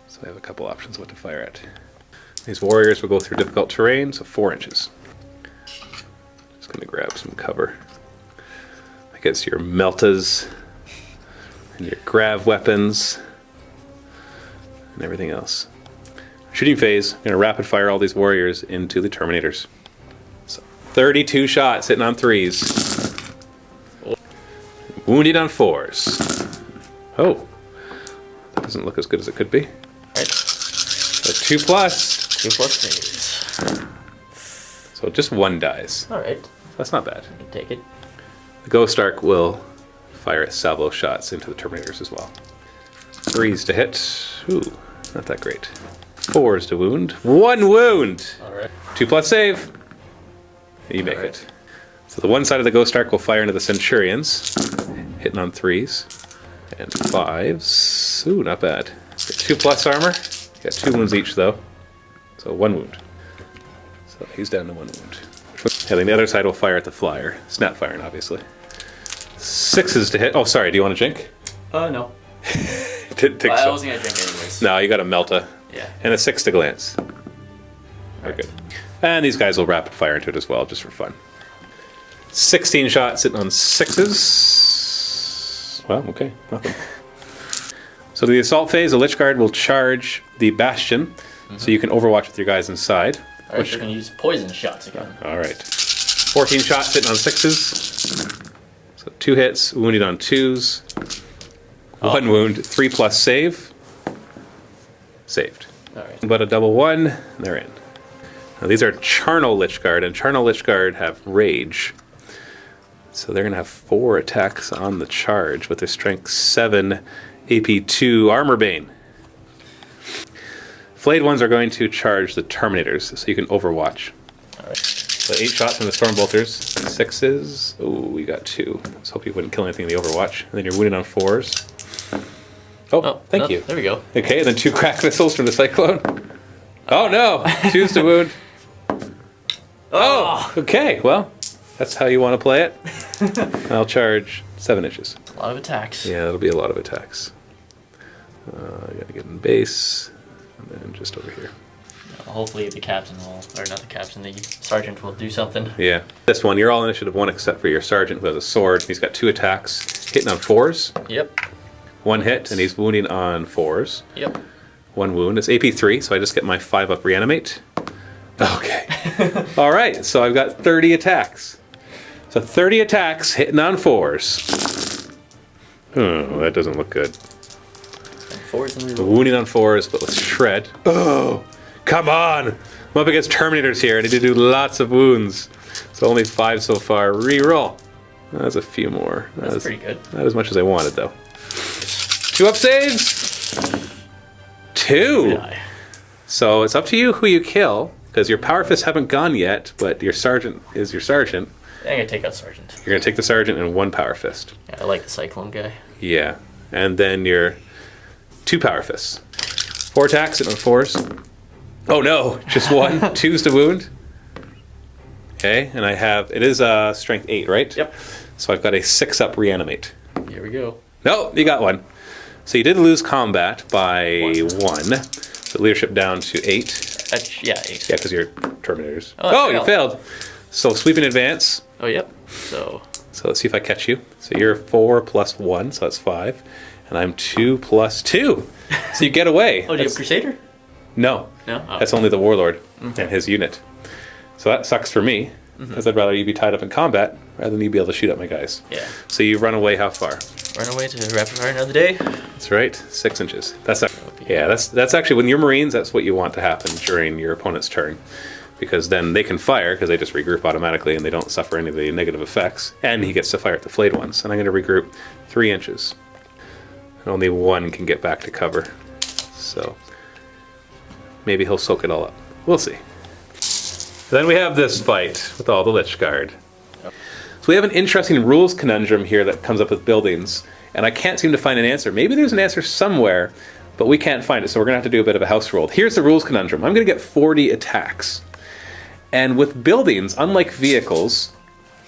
So I have a couple options what to fire at. These warriors will go through difficult terrain, so 4 inches. Just going to grab some cover against your Meltas and your Grav weapons and everything else. Shooting phase, I'm going to rapid fire all these warriors into the Terminators. So 32 shots hitting on 3s. Wounded on 4s. Oh, that doesn't look as good as it could be. Right. So 2+. 2+ saves. So just 1 dies. Alright. That's not bad. I can take it. The Ghost Arc will fire salvo shots into the Terminators as well. 3s to hit. Ooh, not that great. 4s to wound. 1 wound! Alright. 2+ save. You make it. So the one side of the Ghost Arc will fire into the Centurions, hitting on 3s and 5s. Ooh, not bad. Got 2+ armor. Got 2 wounds each though, so 1 wound. So he's down to 1 wound. And then the other side will fire at the flyer. Snap firing, obviously. 6s to hit. Oh, sorry. Do you want a jink? No. Didn't think I so. wasn't gonna drink anyways. No, you got a Melta. Yeah. And a 6 to glance. Very good. And these guys will rapid fire into it as well, just for fun. 16 shots sitting on 6s. Well, okay, nothing. So the assault phase, the Lich Guard will charge the Bastion, so you can overwatch with your guys inside. Alright, you're gonna use poison shots again. Alright. 14 shots sitting on 6s. So 2 hits, wounded on 2s. 1 wound, 3+ save. Saved. Alright. But a double 1, they're in. Now these are Charnel Lich Guard, and Charnel Lich Guard have Rage. So they're going to have 4 attacks on the charge with their Strength 7, AP 2 Armor Bane. Flayed ones are going to charge the Terminators, so you can overwatch. Alright. So 8 shots from the Stormbolters, 6s. Oh, we got 2. Let's hope you wouldn't kill anything in the Overwatch. And then you're wounded on 4s. Oh, thank you. There we go. Okay, and then 2 crack missiles from the Cyclone. Oh no! 2s to wound. Oh! Okay, well, that's how you want to play it. I'll charge 7 inches. A lot of attacks. Yeah, that'll be a lot of attacks. I gotta get in base, and then just over here. Hopefully the captain will, or not the captain, the sergeant will do something. Yeah. This one, you're all initiative 1 except for your sergeant who has a sword. He's got 2 attacks, hitting on 4s. Yep. 1 hit, and he's wounding on 4s. Yep. 1 wound. It's AP 3, so I just get my 5-up reanimate. Okay. All right, so I've got 30 attacks. So 30 attacks hitting on 4s. Oh, that doesn't look good. Fours and reroll. Wounding on 4s, but with shred. Oh, come on! I'm up against Terminators here. I need to do lots of wounds. So only 5 so far. Reroll. That's a few more. That's pretty good. Not as much as I wanted, though. 2-up saves. 2. Die. So it's up to you who you kill, because your Power Fists haven't gone yet, but your Sergeant is your Sergeant. I'm gonna take out sergeant. You're going to take the Sergeant and 1 Power Fist. Yeah, I like the cyclone guy. Yeah. And then your 2 Power Fists. 4 attacks and on 4s. Oh no, just 1. 2s to wound. Okay, and I have, it is strength 8, right? Yep. So I've got a 6-up reanimate. Here we go. No, you got 1. So you did lose combat by 1. So leadership down to 8. Yeah, 8. Yeah, because you're Terminators. Oh, You failed. So sweeping advance. Oh, yep. So Let's see if I catch you. So you're 4 plus 1, so that's 5. And I'm 2 plus 2. So you get away. Oh, do you have Crusader? No. No? Oh. That's only the Warlord and his unit. So that sucks for me, because I'd rather you be tied up in combat rather than you be able to shoot at my guys. Yeah. So you run away how far? Run away to rapid fire another day. That's right, 6 inches. That's that's actually, when you're Marines, that's what you want to happen during your opponent's turn. Because then they can fire, because they just regroup automatically and they don't suffer any of the negative effects. And he gets to fire at the flayed ones. And I'm going to regroup 3 inches. And only 1 can get back to cover. So maybe he'll soak it all up. We'll see. Then we have this fight with all the Lich Guard. So we have an interesting rules conundrum here that comes up with buildings, and I can't seem to find an answer. Maybe there's an answer somewhere, but we can't find it, so we're going to have to do a bit of a house rule. Here's the rules conundrum. I'm going to get 40 attacks. And with buildings, unlike vehicles,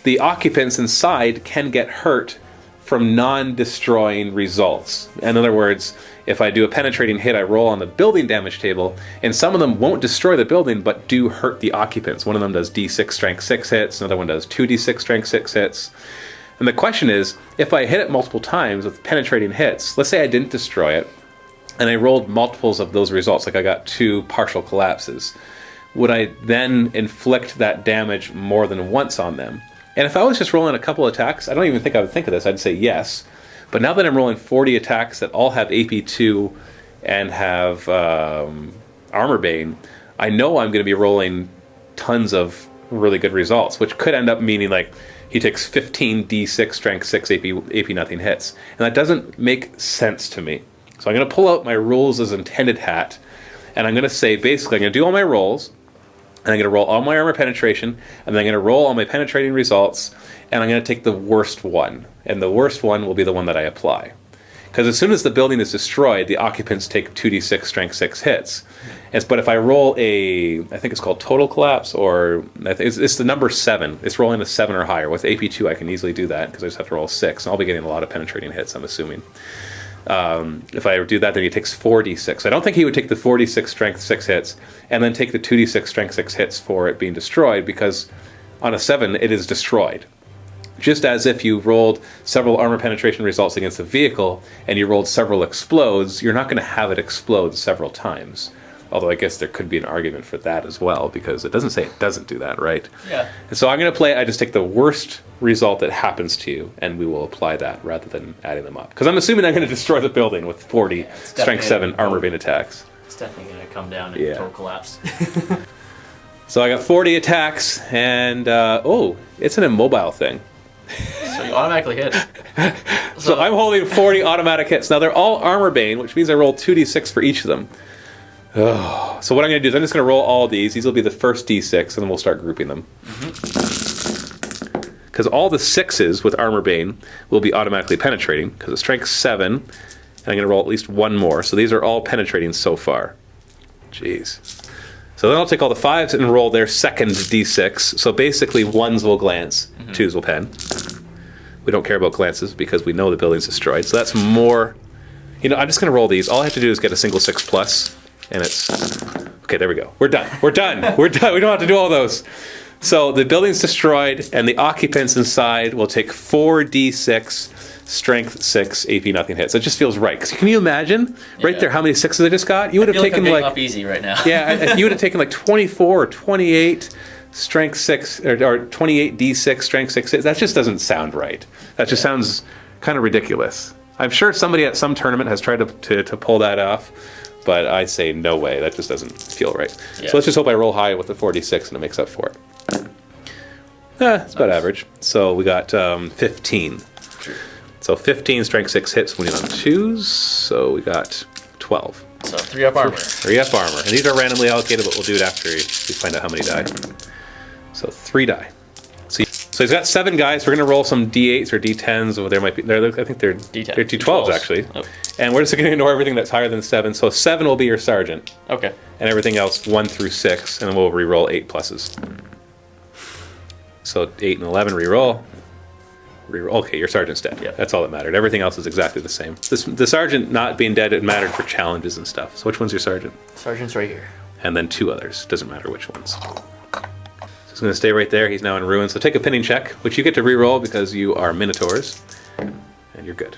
the occupants inside can get hurt from non-destroying results. In other words, if I do a penetrating hit, I roll on the building damage table, and some of them won't destroy the building, but do hurt the occupants. One of them does D6 strength 6 hits, another one does 2d6 strength 6 hits. And the question is, if I hit it multiple times with penetrating hits, let's say I didn't destroy it, and I rolled multiples of those results, like I got 2 partial collapses, would I then inflict that damage more than once on them? And if I was just rolling a couple attacks, I don't even think I would think of this. I'd say yes. But now that I'm rolling 40 attacks that all have AP2 and have Armor Bane, I know I'm going to be rolling tons of really good results, which could end up meaning like he takes 15 D6 strength 6 AP nothing hits. And that doesn't make sense to me. So I'm going to pull out my rules as intended hat, and I'm going to say, basically, I'm going to do all my rolls, And I'm going to roll all my armor penetration, and then I'm going to roll all my penetrating results, and I'm going to take the worst one. And the worst one will be the one that I apply. Because as soon as the building is destroyed, the occupants take 2d6 strength 6 hits. But if I roll I think it's called total collapse, or it's the number 7. It's rolling a 7 or higher. With AP2, I can easily do that, because I just have to roll 6. And I'll be getting a lot of penetrating hits, I'm assuming. If I do that, then he takes 4d6. I don't think he would take the 4d6 strength 6 hits and then take the 2d6 strength 6 hits for it being destroyed, because on a 7 it is destroyed. Just as if you rolled several armor penetration results against a vehicle and you rolled several explodes, you're not going to have it explode several times. Although I guess there could be an argument for that as well, because it doesn't say it doesn't do that, right? Yeah. And so I'm going to play, I just take the worst result that happens to you, and we will apply that rather than adding them up. Because I'm assuming I'm going to destroy the building with 40 strength 7 armor vein attacks. It's definitely going to come down and total collapse. So I got 40 attacks, and it's an immobile thing. So you automatically hit. So I'm holding 40 automatic hits. Now they're all armor bane, which means I roll 2d6 for each of them. Oh. So what I'm going to do is I'm just going to roll all these. These will be the first d6, and then we'll start grouping them. Because all the 6s with armor bane will be automatically penetrating, because it's strength 7, and I'm going to roll at least one more. So these are all penetrating so far. Jeez. So then I'll take all the 5s and roll their second d6. So basically 1s will glance, 2s will pen. We don't care about glances because we know the building's destroyed. So that's more. I'm just going to roll these. All I have to do is get a single 6 plus. And it's okay. There we go. We're done. We're done. We're done. We don't have to do all those. So the building's destroyed, and the occupants inside will take 4d6 strength 6 AP nothing hits. It just feels right. Because can you imagine right there how many 6s I just got? You would have taken like off easy right now. Yeah, you would have taken like 24 or 28 strength 6 or 28 d6 strength 6. That just doesn't sound right. That just sounds kind of ridiculous. I'm sure somebody at some tournament has tried to pull that off. But I say no way. That just doesn't feel right. Yeah. So let's just hope I roll high with the 46 and it makes up for it. It's about average. So we got 15. True. So 15 strength 6 hits when you're on 2s. So we got 12. So 3 up armor. 3 up armor. And these are randomly allocated, but we'll do it after we find out how many die. So 3 die. So he's got 7 guys. We're going to roll some d8s or d10s. Or there might be. I think they're D10. They're d12s actually. Oh. And we're just going to ignore everything that's higher than 7. So 7 will be your sergeant. Okay. And everything else 1 through 6, and then we'll re-roll 8 pluses. So 8 and 11 re-roll. Okay, your sergeant's dead. Yep. That's all that mattered. Everything else is exactly the same. The sergeant not being dead, it mattered for challenges and stuff. So which one's your sergeant? Sergeant's right here. And then 2 others. Doesn't matter which ones. He's going to stay right there. He's now in ruins. So take a pinning check, which you get to re-roll because you are Minotaurs. And you're good.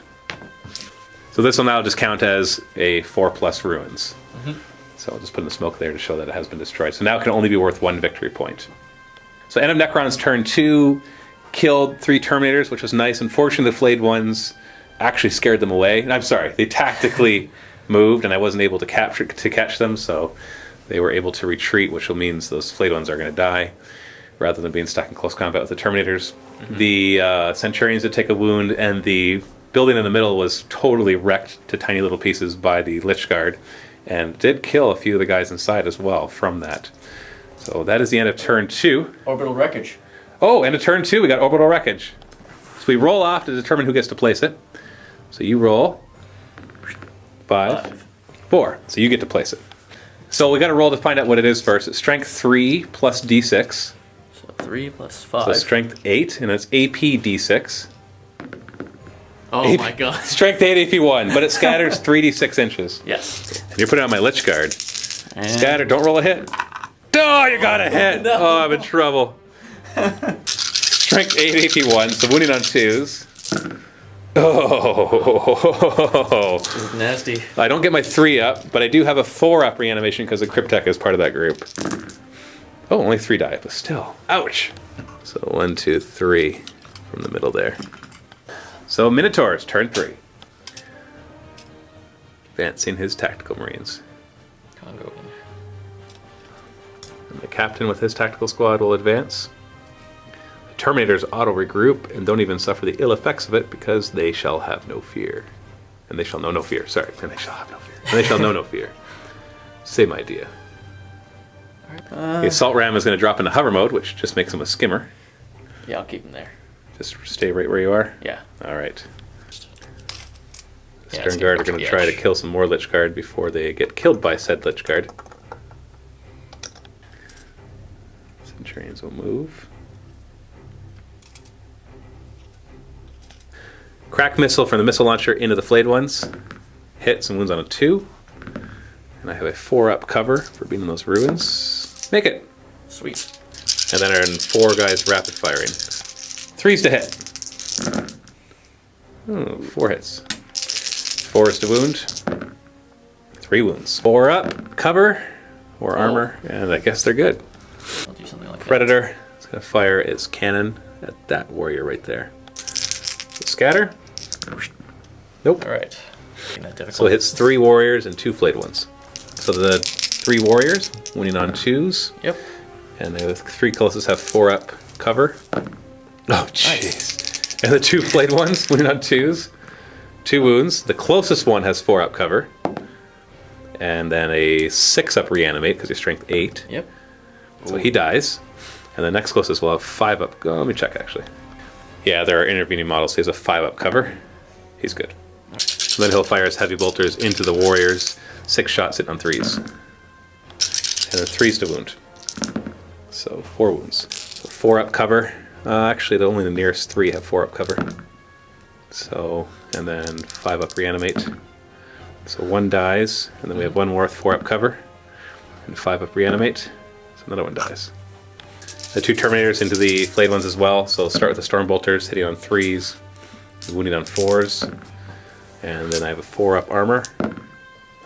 So this will now just count as a 4+ ruins. So I'll just put in the smoke there to show that it has been destroyed. So now it can only be worth 1 victory point. So end of Necron's turn 2, killed 3 Terminators, which was nice. Unfortunately, the flayed ones actually scared them away. I'm sorry, they tactically moved, and I wasn't able to catch them, so they were able to retreat, which means those flayed ones are going to die, rather than being stuck in close combat with the Terminators. The Centurions did take a wound, and the building in the middle was totally wrecked to tiny little pieces by the Lich Guard, and did kill a few of the guys inside as well from that. So that is the end of turn 2. Orbital wreckage. Oh, end of turn 2, we got orbital wreckage. So we roll off to determine who gets to place it. So you roll 5, 4. So you get to place it. So we got to roll to find out what it is first. It's strength 3 plus d6. So 3 plus 5. So strength 8, and it's AP d6. Oh my god. Strength 8 AP 1, but it scatters 3d6 inches. Yes. And you're putting on my Lich Guard. And Scatter, don't roll a hit. Oh, you got a hit. No. Oh, I'm in trouble. Strength 8 AP 1, so wounding on 2s. Oh. This is nasty. I don't get my 3 up, but I do have a 4 up reanimation because the Cryptek is part of that group. Oh, only 3 die, but still. Ouch. So 1, 2, 3 from the middle there. So Minotaurs, turn 3. Advancing his tactical marines. Congo. And the captain with his tactical squad will advance. The Terminators auto-regroup and don't even suffer the ill effects of it because they shall have no fear. And they shall know no fear. Sorry, and they shall have no fear. And they shall know no fear. Same idea. The assault ram is going to drop into hover mode, which just makes him a skimmer. Yeah, I'll keep him there. Just stay right where you are. Yeah. All right. The Yeah, Stern Guard are going to try to kill some more Lich Guard before they get killed by said Lich Guard. Centurions will move. Crack missile from the missile launcher into the flayed ones. Hits and wounds on a 2. And I have a 4-up cover for being in those ruins. Make it. Sweet. And then I earn 4 guys rapid firing. 3s to hit. Oh, 4 hits. 4 is to wound. 3 wounds. 4 up, cover, or armor, and I guess they're good. I'll do something like Predator is going to fire its cannon at that warrior right there. So scatter. Nope. that. All right. So it hits 3 warriors and 2 flayed ones. So the 3 warriors winning on 2s. Yep. And the 3 closest have 4-up cover. Oh, jeez. And the 2 flayed ones winning on 2s. 2 wounds. The closest one has 4-up cover. And then a 6-up reanimate because he's strength 8. Yep. So he dies. And the next closest will have 5-up. Oh, let me check actually. Yeah, there are intervening models. He has a 5-up cover. He's good. And then he'll fire his heavy bolters into the warriors. 6 shots hitting on 3s. And then 3s to wound. So 4 wounds. So 4-up cover. Actually, only the nearest 3 have 4-up cover. So, and then 5-up reanimate. So 1 dies, and then we have 1 more with 4-up cover. And 5-up reanimate. So another 1 dies. The 2 Terminators into the flayed ones as well. So start with the Storm Bolters, hitting on 3s, wounding on 4s. And then I have a 4-up armor.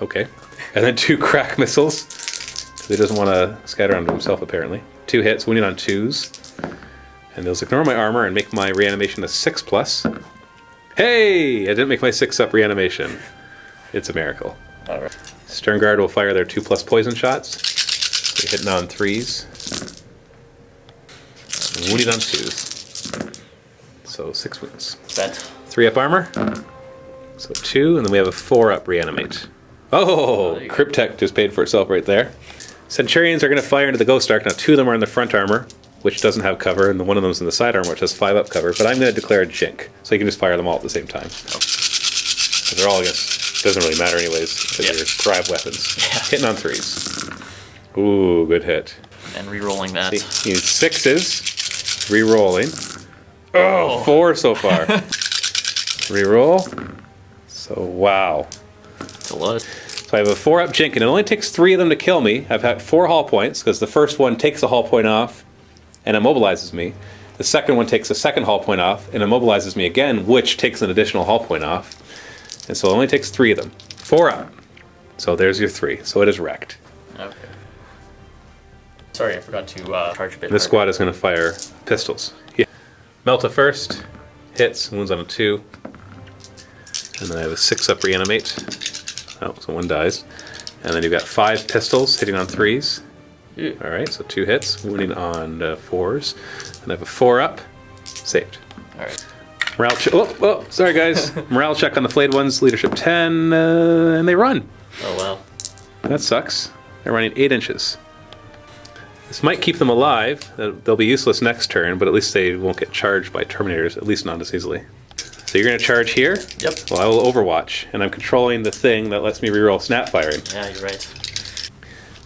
Okay. And then 2 crack missiles. He doesn't want to scatter onto himself, apparently. 2 hits, wounding on 2s. And those ignore my armor and make my reanimation a 6+. Hey! I didn't make my 6-up reanimation. It's a miracle. All right. Stern Guard will fire their 2+ poison shots. They're hitting on 3s. And wounding on 2s. So 6 wounds. Bet. 3-up armor. So 2, and then we have a 4-up reanimate. Oh, Cryptech just paid for itself right there. Centurions are going to fire into the Ghost Ark. Now 2 of them are in the front armor, which doesn't have cover, and one of them is in the side armor, which has 5-up cover. But I'm going to declare a jink, so you can just fire them all at the same time. Oh. They're all against. Doesn't really matter anyways, because they're grab weapons. Yeah. Hitting on 3s. Ooh, good hit. And re-rolling that. See, you need 6s. Re-rolling. Oh, 4 so far. Re-roll. So wow. It's a lot. So I have a 4-up jink, and it only takes 3 of them to kill me. I've had 4 hull points, because the first one takes a hull point off and immobilizes me. The second one takes a second hull point off and immobilizes me again, which takes an additional hull point off. And so it only takes 3 of them. 4 up. So there's your 3. So it is wrecked. Okay. Sorry, I forgot to charge a bit. This squad is going to fire pistols. Yeah. Melta first. Hits. Wounds on a 2. And then I have a 6-up reanimate. Oh, so 1 dies. And then you've got 5 pistols hitting on 3s. Yeah. All right, so 2 hits, wounding on 4s. And I have a 4-up. Saved. All right. Morale check. Oh, sorry guys. Morale check on the flayed ones. Leadership 10, and they run. Oh wow. That sucks. They're running 8 inches. This might keep them alive. They'll be useless next turn, but at least they won't get charged by Terminators, at least not as easily. So you're going to charge here? Yep. Well, I will Overwatch, and I'm controlling the thing that lets me reroll snap firing. Yeah, you're right.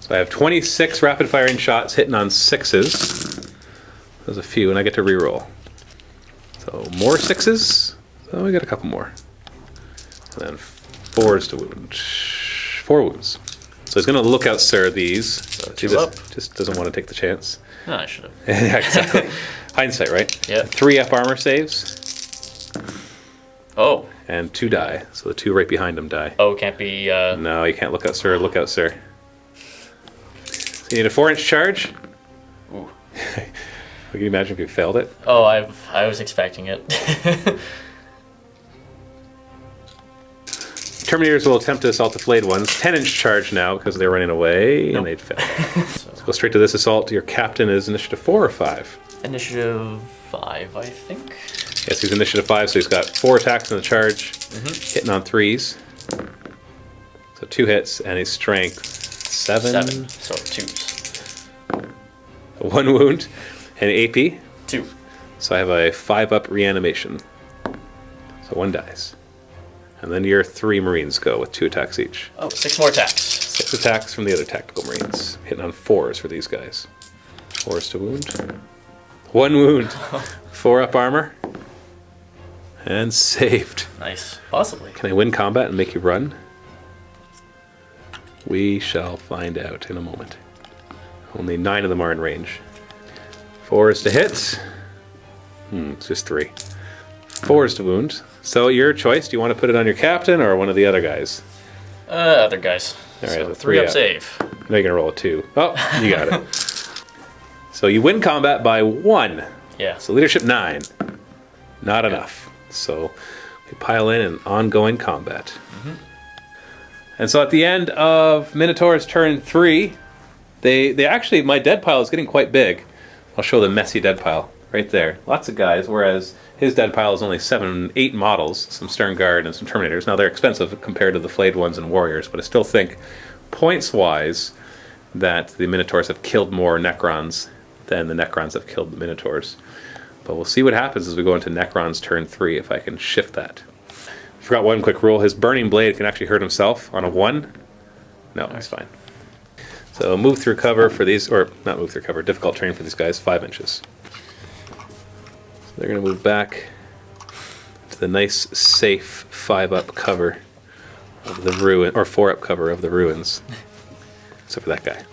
So I have 26 rapid firing shots hitting on 6s. There's a few, and I get to reroll. So more 6s. So we got a couple more. And then 4s to wound. 4 wounds. So he's going to look out Sir these. So he just doesn't want to take the chance. No, I should have. Yeah, exactly. Hindsight, right? Yeah. 3 armor saves. Oh. And 2 die. So the 2 right behind him die. Oh, can't be. No, you can't look out, Sir. Look out, Sir. So you need a 4-inch charge. Ooh. Can you imagine if you failed it? Oh, I was expecting it. Terminators will attempt to assault the flayed ones. 10-inch charge now because they're running away, and they'd fail. So go straight to this assault. Your captain is initiative 4 or 5? Initiative 5, I think. Yes, he's initiative 5, so he's got 4 attacks in the charge, hitting on 3s. So 2 hits, and he's strength 7. 7, so 2s. 1 wound. And AP? 2. So I have a 5-up reanimation. So 1 dies. And then your 3 Marines go with 2 attacks each. Oh, 6 more attacks. 6 attacks from the other tactical Marines. Hitting on 4s for these guys. 4s to wound. 1 wound. 4-up armor. And saved. Nice. Possibly. Can I win combat and make you run? We shall find out in a moment. Only 9 of them are in range. 4s to hit. It's just 3. 4s to wound. So your choice. Do you want to put it on your captain or one of the other guys? Other guys. All right, So a 3 up 3-up. save. Now you're going to roll a 2. Oh, you got it. So you win combat by 1. Yeah. So leadership 9. Not enough. So we pile in ongoing combat. And so at the end of Minotaur's turn 3, they actually, my dead pile is getting quite big. I'll show the messy dead pile right there. Lots of guys, whereas his dead pile is only 8 models, some Stern Guard and some Terminators. Now they're expensive compared to the Flayed ones and Warriors, but I still think points-wise that the Minotaurs have killed more Necrons than the Necrons have killed the Minotaurs. But we'll see what happens as we go into Necron's turn 3, if I can shift that. Forgot one quick rule. His Burning Blade can actually hurt himself on a 1. No, it's fine. So move through cover for these, or not move through cover, difficult terrain for these guys, 5 inches. So they're going to move back to the nice, safe 5-up cover of the ruin, or 4-up cover of the ruins. Except for that guy.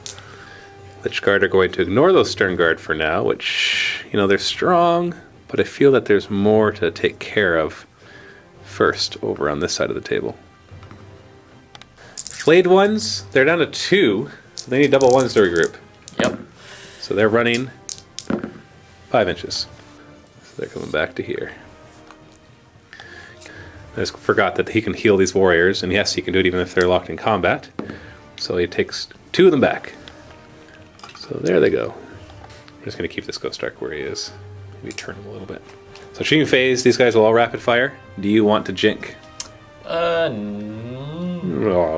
Lich Guard are going to ignore those Stern Guard for now, which, you know, they're strong, but I feel that there's more to take care of first over on this side of the table. Flayed ones, they're down to 2, so they need double 1s to regroup. Yep. So they're running 5 inches. So they're coming back to here. I just forgot that he can heal these warriors, and yes, he can do it even if they're locked in combat. So he takes 2 of them back. So there they go. I'm just going to keep this Ghost Ark where he is. Maybe turn him a little bit. So shooting phase, these guys will all rapid fire. Do you want to jink? Oh,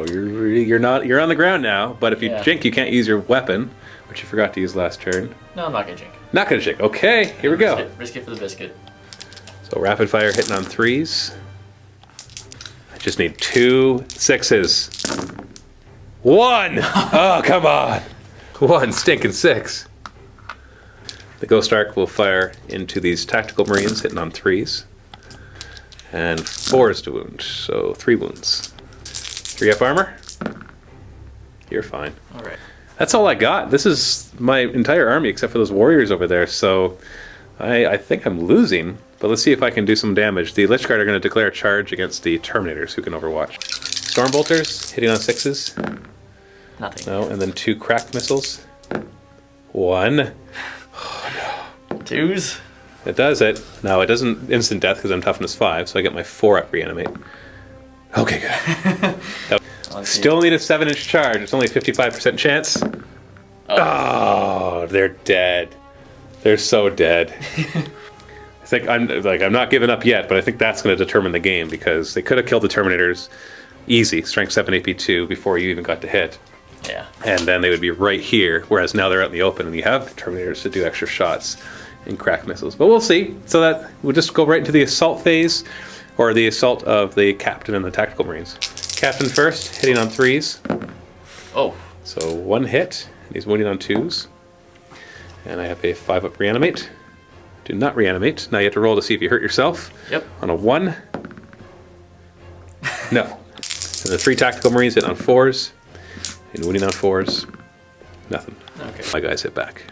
you're not. You're on the ground now. But if you jink, you can't use your weapon, which you forgot to use last turn. No, I'm not gonna jink. Not gonna jink. Okay, here we go. Risk it for the biscuit. So rapid fire hitting on 3s. I just need 2 6s. 1. Oh, come on. 1 stinking 6. The Ghost Ark will fire into these tactical Marines, hitting on 3s. And 4s to wound, so 3 wounds. 3-up armor. You're fine. All right. That's all I got. This is my entire army except for those warriors over there, so I think I'm losing. But let's see if I can do some damage. The Lich Guard are going to declare a charge against the Terminators, who can overwatch. Stormbolters, hitting on 6s. Nothing. No, and then 2 cracked missiles. 1. 2s. It does it. No, it doesn't instant death because I'm toughness 5, so I get my 4-up reanimate. Okay, good. Still need a 7-inch charge. It's only a 55% chance. Oh, they're dead. They're so dead. I think I'm not giving up yet, but I think that's going to determine the game because they could have killed the Terminators easy, strength 7, AP 2 before you even got to hit. Yeah. And then they would be right here, whereas now they're out in the open and you have Terminators to do extra shots and crack missiles. But we'll see. So that we'll just go right into the assault phase, or the assault of the captain and the tactical Marines. Captain first, hitting on 3s. Oh. So 1 hit, and he's wounding on 2s. And I have a 5-up reanimate. Do not reanimate. Now you have to roll to see if you hurt yourself. Yep. On a 1. No. And the 3 tactical Marines hit on 4s. And wounding on 4s. Nothing. Okay. My guys hit back.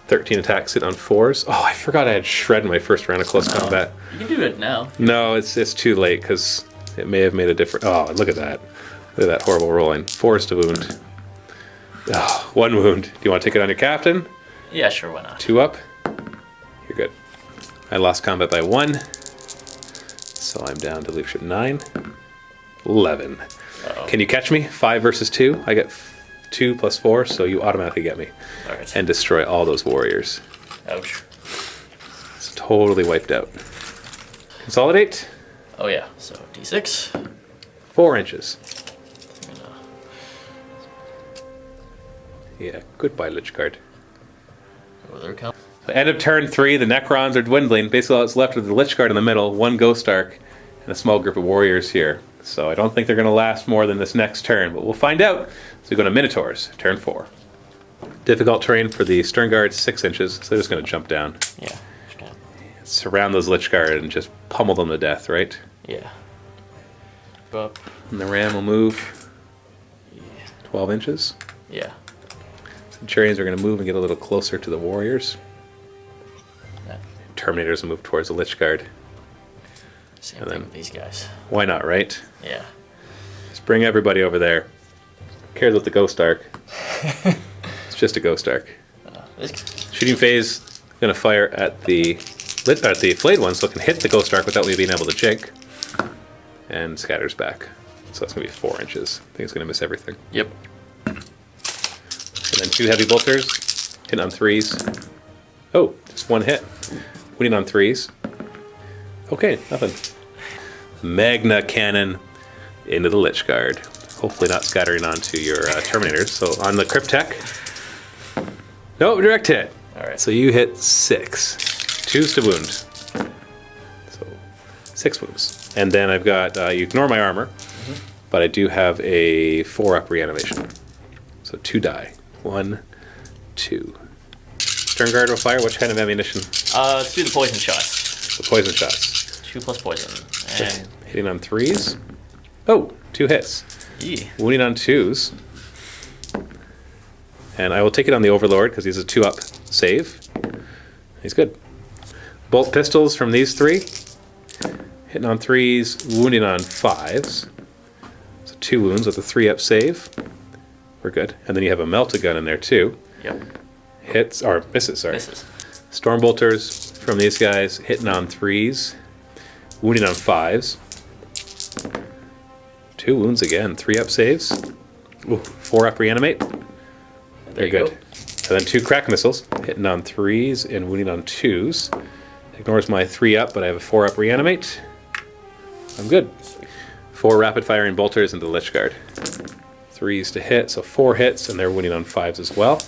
13 attacks hit on 4s. Oh, I forgot I had shred in my first round of close combat. You can do it now. No, it's too late because it may have made a difference. Oh, look at that. Look at that horrible rolling. 4s to wound. Oh, 1 wound. Do you want to take it on your captain? Yeah, sure, why not? 2 up. You're good. I lost combat by 1. So I'm down to leadership 9. 11. Uh-oh. Can you catch me? 5 versus 2. I get 2 plus 4, so you automatically get me. All right. And destroy all those warriors. Ouch. It's totally wiped out. Consolidate. Oh yeah, so D6. 4 inches. Yeah, goodbye, Lich Guard. Well, they're coming. End of turn 3, the Necrons are dwindling. Basically, all that's left is the Lich Guard in the middle, 1 Ghost Ark, and a small group of warriors here. So I don't think they're going to last more than this next turn, but we'll find out. So we go to Minotaurs, turn 4. Difficult terrain for the Stern Guard, 6 inches, so they're just going to jump down. Yeah. Just gonna, Surround those Lich Guard and just pummel them to death, right? yeah. Go up. And the Ram will move 12 inches. Yeah. Centurions are going to move and get a little closer to the warriors. Yeah. Terminators will move towards the Lich Guard. Same And thing then- with these guys. Why not, right? Yeah. Just bring everybody over there. Who cares about the Ghost Ark? It's just a Ghost Ark. This, Shooting phase, going to fire at the flayed one, so it can hit the Ghost Ark without me being able to jink. And scatters back. So that's going to be 4 inches. I think it's going to miss everything. yep. And then 2 heavy bolters, hitting on 3s. Oh, just 1 hit. Winning on 3s. Okay, nothing. Magna Cannon into the Lich Guard. Hopefully not scattering onto your Terminators. So on the Cryptek. No, direct hit. Alright. So you hit 6. 2s to wound. So 6 wounds. And then I've got, you ignore my armor, but I do have a 4-up reanimation. So 2 die. 1, 2. Stern Guard will fire. What kind of ammunition? Let's do the poison shots. The poison shots. 2 plus poison. And Hitting on 3s. Oh, 2 hits. yeah. Wounding on 2s. And I will take it on the Overlord because he's a 2-up save. He's good. Bolt pistols from these 3. Hitting on 3s, wounding on 5s. So 2 wounds with a 3-up save. We're good. And then you have a melta gun in there too. Yep. Hits, or misses, sorry. Misses. Storm bolters from these guys, hitting on 3s, wounding on 5s. 2 wounds again, 3-up saves. Ooh, 4-up reanimate. They're you good. go. And then 2 crack missiles, hitting on 3s and wounding on 2s. Ignores my 3-up, but I have a 4-up reanimate. I'm good. 4 rapid firing bolters into the Lich Guard. 3s to hit, so 4 hits, and they're wounding on 5s as well.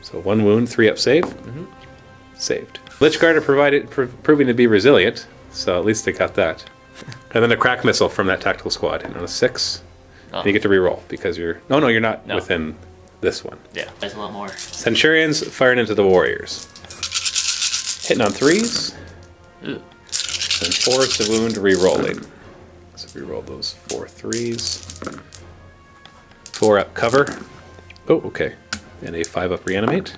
So 1 wound, 3-up save. Saved. Lich Guard are proving to be resilient, so at least they got that. And then a crack missile from that tactical squad, and on a 6. Oh. You get to reroll because you're... No, you're not No. within this one. Yeah. There's a lot more. Centurions firing into the warriors. Hitting on 3s. Ooh. And 4s to wound, re-rolling. So re-roll those 4 3s. 4-up cover. Oh, okay. And a 5-up reanimate.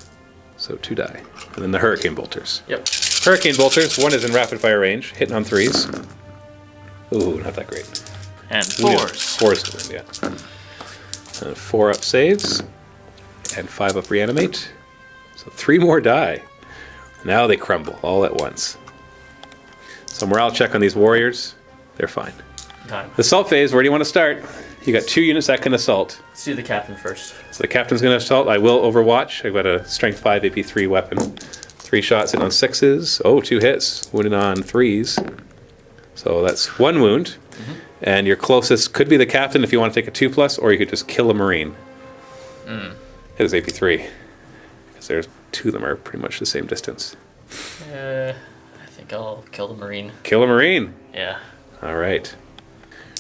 So 2 die. And then the Hurricane Bolters. Yep. Hurricane Bolters, 1 is in rapid fire range, hitting on 3s. Ooh, not that great. And Wounding- 4s. 4s to wound, yeah. And 4-up saves. And 5-up reanimate. So 3 more die. Now they crumble all at once. So morale check on these warriors. They're fine. Time. The assault phase, where do you want to start? You got 2 units that can assault. Let's do the captain first. So the captain's going to assault. I will overwatch. I've got a strength 5 AP3 weapon. 3 shots hitting on 6s. Oh, 2 hits. Wounded on 3s. So that's 1 wound. And your closest could be the captain if you want to take a 2+, or you could just kill a marine. Hit his AP3. Because there's 2 of them are pretty much the same distance. I think I'll kill the marine. Kill a marine. Yeah. All right.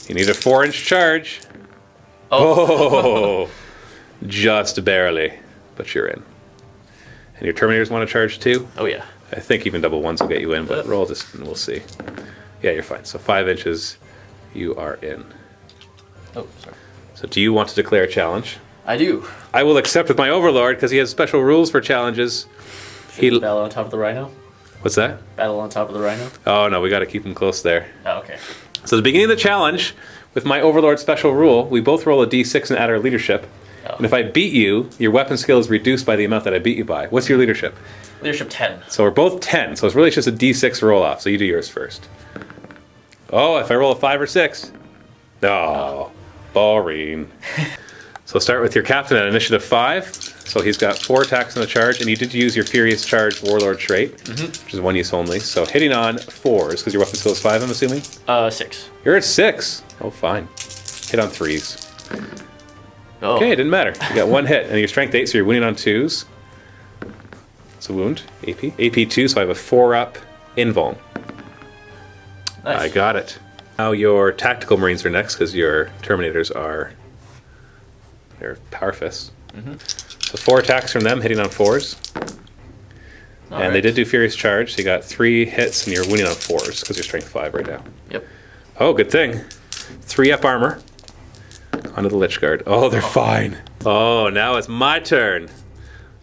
You need a 4-inch charge. Oh. Oh, just barely, but you're in. And your Terminators want to charge too? Oh yeah. I think even double 1s will get you in, but roll this and we'll see. Yeah, you're fine. So 5 inches, you are in. Oh, sorry. So do you want to declare a challenge? I do. I will accept with my Overlord because he has special rules for challenges. Battle on top of the rhino. What's that? Battle on top of the rhino. Oh no, we got to keep him close there. Oh, okay. So the beginning of the challenge, with my Overlord special rule, we both roll a d6 and add our leadership. Oh. And if I beat you, your weapon skill is reduced by the amount that I beat you by. What's your leadership? Leadership 10. So we're both 10, so it's really just a d6 roll off, so you do yours first. Oh, if I roll a 5 or 6. Oh, boring. So start with your captain at initiative 5. So he's got 4 attacks on the charge, and you did use your Furious Charge Warlord trait, which is 1 use only. So hitting on 4s, because your weapon skill is 5, I'm assuming? 6. You're at 6. Oh, fine. Hit on 3s. Oh. Okay, it didn't matter. You got 1 hit, and you're strength 8, so you're winning on 2s. It's a wound, AP. AP 2, so I have a 4-up invuln. Nice. I got it. Now your tactical marines are next, because your terminators are... They're power fists. So 4 attacks from them, hitting on 4s. And they did do Furious Charge, so you got 3 hits, and you're winning on 4s, because you're strength 5 right now. Yep. Oh, good thing. 3-up armor. Onto the Lich Guard. Oh, they're fine. Oh, now it's my turn.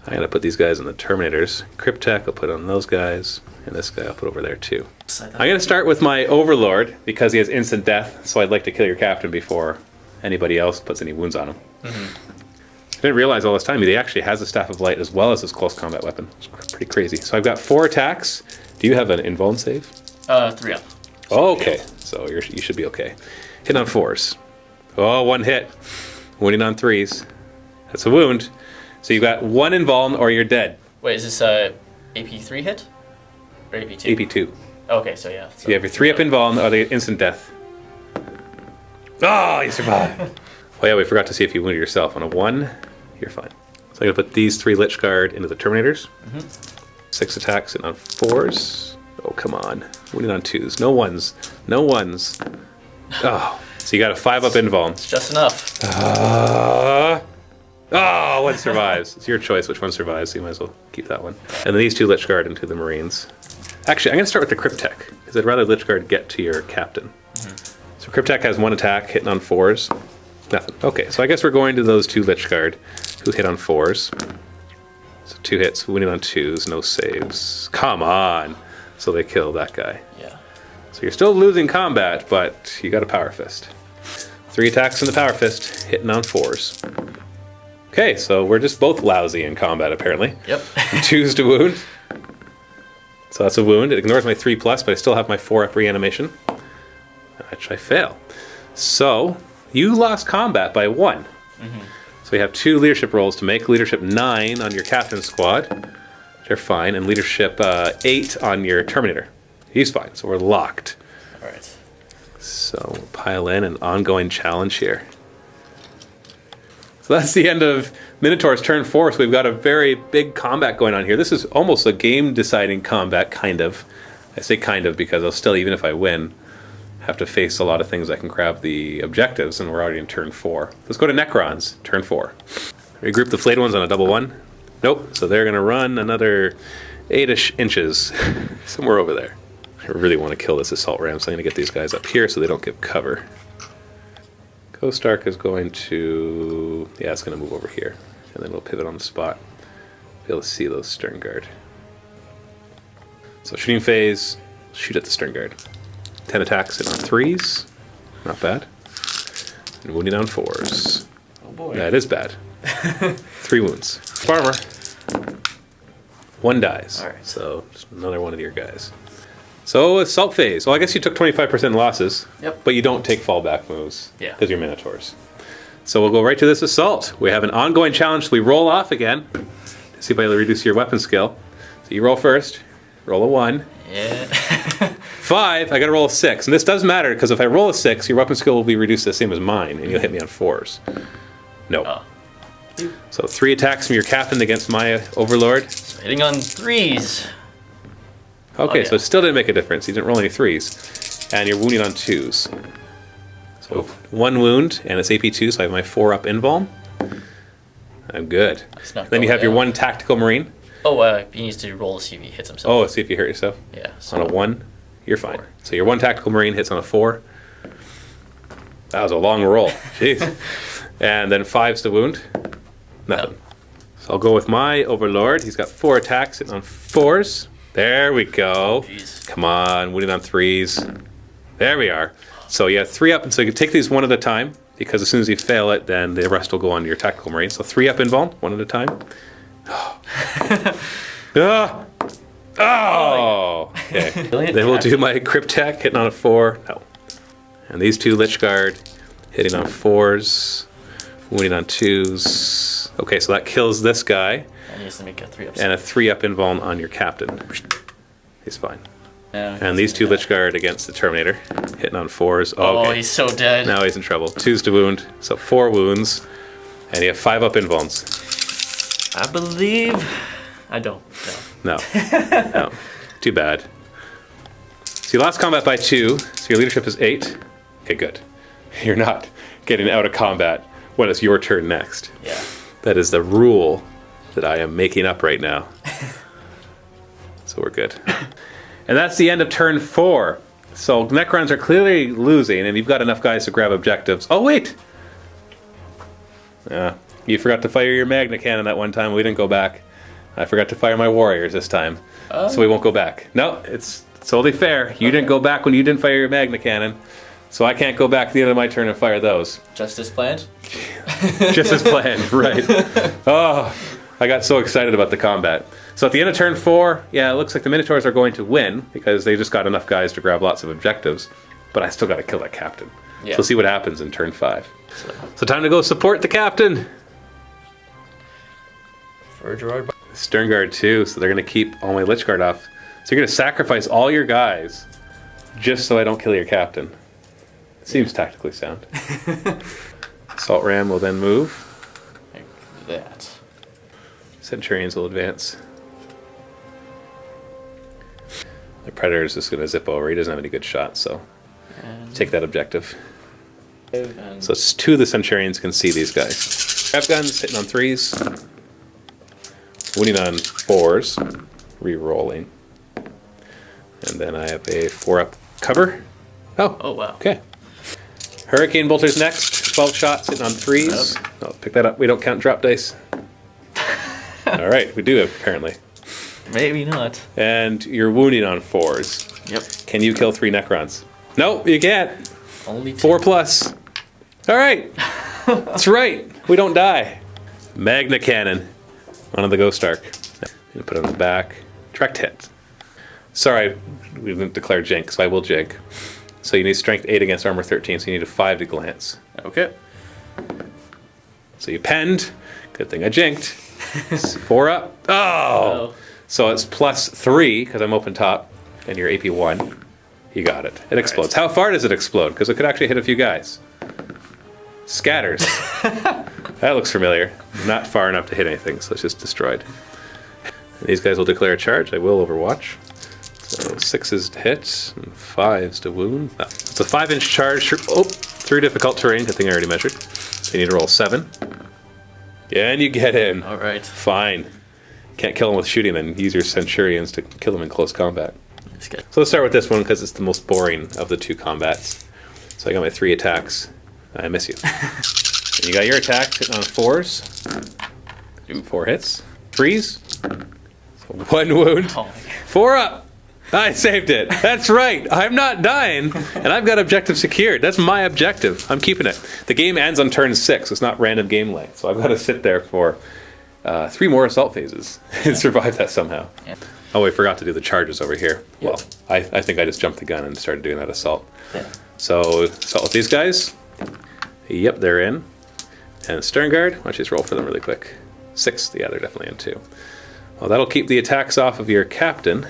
I'm going to put these guys on the Terminators. Cryptek, I'll put on those guys. And this guy I'll put over there too. I'm going to start with my Overlord, because he has instant death, so I'd like to kill your captain before anybody else puts any wounds on him. I didn't realize all this time he actually has a Staff of Light as well as his close combat weapon. It's pretty crazy. So I've got 4 attacks. Do you have an invuln save? 3-up. Oh, okay. So you should be okay. Hit on 4s. Oh, 1 hit. Wounding on 3s. That's a wound. So you've got 1 invuln or you're dead. Wait, is this a AP3 hit? Or AP2? AP2. Okay, so yeah. So you have your 3-up invuln or the instant death. Oh, you survived. Oh yeah, we forgot to see if you wounded yourself. On a 1, you're fine. So I'm going to put these 3 Lich Guard into the Terminators. 6 attacks and on 4s. Oh, come on. Wounding on 2s. No 1s. No 1s. Oh, so you got a 5-up invuln. It's just enough. Oh, 1 survives. It's your choice which one survives, so you might as well keep that one. And then these 2 Lich Guard into the Marines. Actually, I'm going to start with the Cryptek, because I'd rather Lich Guard get to your captain. So Cryptek has 1 attack, hitting on 4s. Nothing. Okay, so I guess we're going to those 2 Lich Guard who hit on 4s. So 2 hits, winning on 2s, no saves. Come on! So they kill that guy. Yeah. So you're still losing combat, but you got a Power Fist. 3 attacks from the Power Fist, hitting on 4s. Okay, so we're just both lousy in combat, apparently. Yep. 2s to wound. So that's a wound. It ignores my 3+, but I still have my 4-up reanimation, which I fail. So you lost combat by 1. So we have 2 leadership rolls to make. Leadership 9 on your captain squad. They're fine. And leadership 8 on your Terminator. He's fine, so we're locked. All right. So we'll pile in an ongoing challenge here. So that's the end of Minotaur's turn 4, so we've got a very big combat going on here. This is almost a game-deciding combat, kind of. I say kind of because I'll still, even if I win, have to face a lot of things that can grab the objectives, and we're already in turn 4. Let's go to Necrons, turn 4. Regroup the flayed ones on a double 1. Nope, so they're going to run another 8-ish inches, somewhere over there. I really want to kill this assault ram, so I'm going to get these guys up here so they don't give cover. Ghost Ark is going to... yeah, it's going to move over here. And then we'll pivot on the spot. Be able to see those Stern Guard. So shooting phase, shoot at the Stern Guard. 10 attacks and on 3s. Not bad. And wounding on 4s. Oh boy. That is bad. 3 wounds. Farmer. 1 dies. All right. So just another one of your guys. So assault phase. Well, I guess you took 25% losses. Yep. But you don't take fallback moves. Yeah. Because you're Minotaurs. So we'll go right to this assault. We have an ongoing challenge. We roll off again to see if I reduce your weapon skill. So you roll first. Roll a 1. Yeah. 5. I got to roll a 6, and this does matter because if I roll a 6, your weapon skill will be reduced to the same as mine, and you'll hit me on 4s. No. Oh. So 3 attacks from your captain against my Overlord. So hitting on 3s. Okay, Oh, yeah. so it still didn't make a difference. You didn't roll any 3s, and you're wounding on 2s. So 1 wound, and it's AP2, so I have my 4-up invuln. I'm good. Then you have your 1 tactical marine. Oh, he needs to roll to see if he hits himself. Oh, see if you hurt yourself. Yeah. So On a 1, you're fine. 4. So your 1 tactical marine hits on a 4. That was a long roll. Jeez. And then 5's to wound. Nothing. No. So I'll go with my Overlord. He's got 4 attacks hitting on 4s. There we go. Jeez. Come on, wounding on 3s. There we are. So you have 3 up, and so you can take these one at a time, because as soon as you fail it, then the rest will go on to your tactical marine. So 3 up invuln, one at a time. Ah! Oh! Okay. Then we'll do my Cryptek hitting on a 4. No. And these 2 Lich Guard hitting on 4s, wounding on 2s. Okay, so that kills this guy. And he has to make a 3-up. And a 3-up invuln on your captain. He's fine. Yeah, And these 2 Lich Guard against the Terminator, hitting on 4s. Oh, Okay. he's so dead. Now he's in trouble. 2's to wound, so 4 wounds. And you have 5 up invulns. I believe I don't. No. No. Too bad. So you lost combat by 2, so your leadership is 8. Okay, good. You're not getting out of combat when it's your turn next. Yeah. That is the rule that I am making up right now. So we're good. And that's the end of turn 4. So Necrons are clearly losing, and you've got enough guys to grab objectives. Oh, wait! You forgot to fire your Magna Cannon that one time. We didn't go back. I forgot to fire my Warriors this time. So we won't go back. No, it's totally fair. You didn't go back when you didn't fire your Magna Cannon. So I can't go back at the end of my turn and fire those. Just as planned? Just as planned, right. Oh, I got so excited about the combat. So at the end of turn 4, yeah, it looks like the Minotaurs are going to win because they just got enough guys to grab lots of objectives. But I still got to kill that captain. Yeah. So we'll see what happens in turn 5. So time to go support the captain. For Gerard. Sternguard too, so they're going to keep all my Lich Guard off. So you're going to sacrifice all your guys just so I don't kill your captain. Seems tactically sound. Assault Ram will then move. Like that. Centurions will advance. The Predator is just going to zip over. He doesn't have any good shots, so take that objective. So it's 2 of the Centurions can see these guys. Grab guns, hitting on 3s. Winning on 4s. Re-rolling. And then I have a 4-up cover. Oh wow. Okay. Hurricane Bolter's next. 12 shots, hitting on 3s. Yep. Oh, pick that up. We don't count drop dice. All right, we do apparently. Maybe not. And you're wounding on 4s. Yep. Can you kill 3 Necrons? No, you can't. Only 2. 4 plus. All right. That's right. We don't die. Magna Cannon. One of the Ghost Arc. I'm going to put it on the back. Direct hit. Sorry, we didn't declare Jink, so I will Jink. So you need strength 8 against armor 13, so you need a 5 to glance. Okay. So you penned. Good thing I jinked. 4 up. Oh! So it's plus 3, because I'm open top, and you're AP 1. You got it. It explodes. How far does it explode? Because it could actually hit a few guys. Scatters. That looks familiar. Not far enough to hit anything, so it's just destroyed. And these guys will declare a charge. I will Overwatch. So 6s to hit, and 5s to wound. No. It's a 5-inch charge through difficult terrain. Good thing I already measured. So you need to roll 7. Yeah, and you get in. All right. Fine. Can't kill them with shooting, then use your Centurions to kill them in close combat. That's good. So let's start with this one because it's the most boring of the 2 combats. So I got my 3 attacks. I miss you. And you got your attacks hitting on 4s. 4 hits. 3s. So 1 wound. Oh 4 up. I saved it. That's right. I'm not dying, and I've got objective secured. That's my objective. I'm keeping it. The game ends on turn 6. It's not random game length, so I've got to sit there for 3 more assault phases and survive that somehow. Yeah. Oh, we forgot to do the charges over here. Yeah. Well, I think I just jumped the gun and started doing that assault. Yeah. So, assault with these guys. Yep, they're in. And Sternguard, why don't you just roll for them really quick. 6, yeah, they're definitely in too. Well, that'll keep the attacks off of your captain.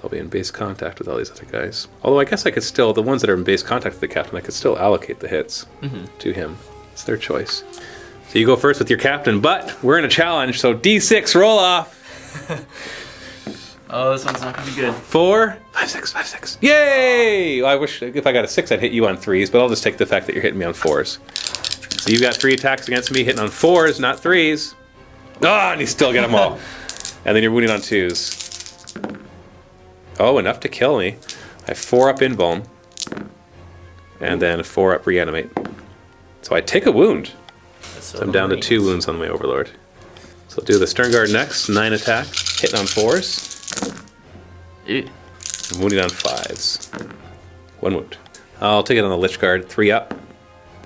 I'll be in base contact with all these other guys. Although I guess I could still, the ones that are in base contact with the captain, I could still allocate the hits to him. It's their choice. So you go first with your captain, but we're in a challenge, so D6 roll off. Oh, this one's not going to be good. 4, 5, 6, 5, 6. Yay! Well, I wish if I got a 6, I'd hit you on 3s, but I'll just take the fact that you're hitting me on 4s. So you've got 3 attacks against me, hitting on 4s, not 3s. Oh, and you still get them all. And then you're wounding on 2s. Oh, enough to kill me. I have 4 up invuln. And then 4 up reanimate. So I take a wound. So I'm down to 2 wounds on my Overlord. So I'll do the Sternguard next. 9 attack. Hitting on 4s. Ew. And wounding on 5s. 1 wound. I'll take it on the Lich Guard. 3 up.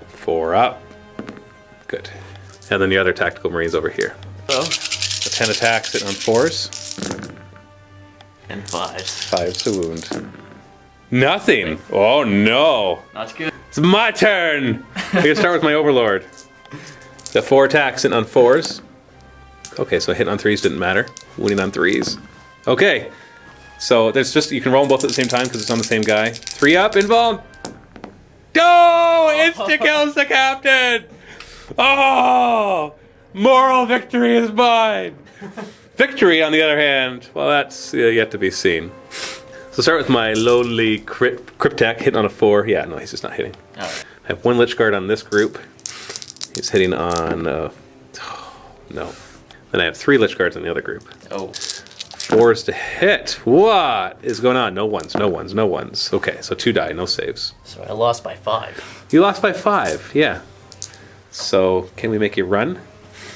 4 up. Good. And then the other Tactical Marines over here. Oh. So 10 attacks hitting on 4s. And 5s. 5s to wound. Nothing. Oh no. Not good. It's my turn. I can start with my Overlord. Got 4 attacks hitting on 4s. Okay, so hitting on 3s didn't matter. Wounding on 3s. Okay. So there's just, you can roll them both at the same time because it's on the same guy. 3 up, invuln. Oh, insta kills the captain. Oh! Moral victory is mine! Victory, on the other hand, well, that's yet to be seen. So start with my lowly Cryptek hitting on a 4. Yeah, no, he's just not hitting. All right. I have 1 Lich Guard on this group. He's hitting on... no. Then I have 3 Lich Guards on the other group. Oh. 4s to hit. What is going on? No ones, no ones, no ones. Okay, so 2 die, no saves. So I lost by 5. You lost by 5, yeah. So can we make you run?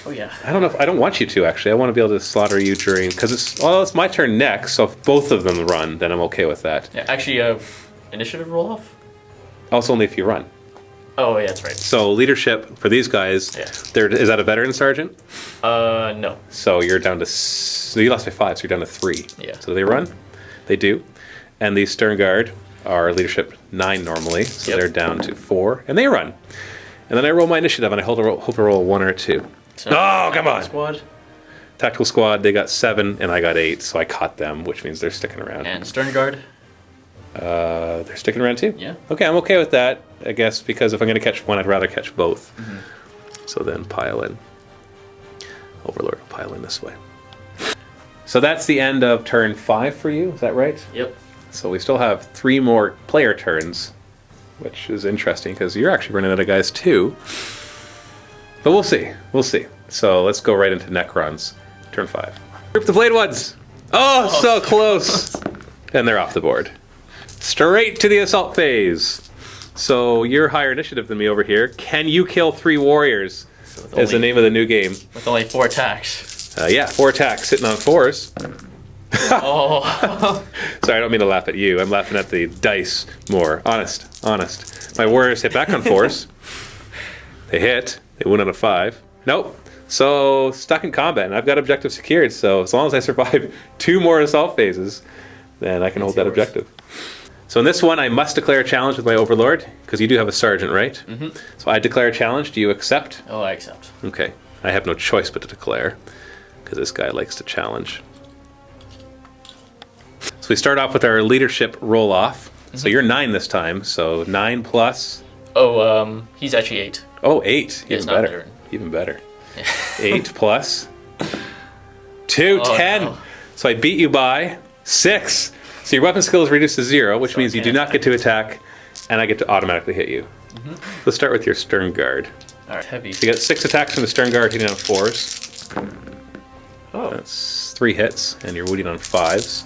Oh yeah. I don't know if I don't want you to actually. I want to be able to slaughter you during because it's my turn next. So if both of them run, then I'm okay with that. Yeah, actually, initiative roll off. Also, only if you run. Oh yeah, that's right. So leadership for these guys. Yeah. Is that a veteran sergeant? No. So you're down to. So you lost by 5, so you're down to 3. Yeah. So they run. They do, and the Stern Guard are leadership 9 normally, so they're down to 4, and they run. And then I roll my initiative, and I hope to roll a 1 or a 2. So, oh, come on! Squad. Tactical squad, they got 7, and I got 8, so I caught them, which means they're sticking around. And Stern Guard. They're sticking around too? Yeah. Okay, I'm okay with that, I guess, because if I'm going to catch one, I'd rather catch both. So then pile in. Overlord will pile in this way. So that's the end of turn 5 for you, is that right? Yep. So we still have 3 more player turns, which is interesting because you're actually running out of guys too. But we'll see. We'll see. So let's go right into Necrons. Turn 5. Group the Blade Ones! Oh, so close! And they're off the board. Straight to the assault phase. So you're higher initiative than me over here. Can you kill 3 warriors? Is the name of the new game. With only 4 attacks. Yeah, 4 attacks, sitting on 4s. Oh. Sorry, I don't mean to laugh at you. I'm laughing at the dice more. Honest. My warriors hit back on 4s. They hit. They win on a 5. Nope. So, stuck in combat, and I've got objective secured, so as long as I survive 2 more assault phases, then I can hold that objective. So in this one, I must declare a challenge with my overlord, because you do have a sergeant, right? Mm-hmm. So I declare a challenge. Do you accept? Oh, I accept. Okay. I have no choice but to declare, because this guy likes to challenge. So we start off with our leadership roll-off. So you're 9 this time, so 9 plus... Oh, he's actually 8. Oh, 8. Even not better. veteran. Even better. 8 plus 2, 10. No. So I beat you by 6. So your weapon skill is reduced to 0, which means you do not get to attack, and I get to automatically hit you. Let's start with your Stern Guard. Alright, heavy. So you got 6 attacks from the Stern Guard hitting on 4s. Oh. That's 3 hits, and you're wounding on 5s.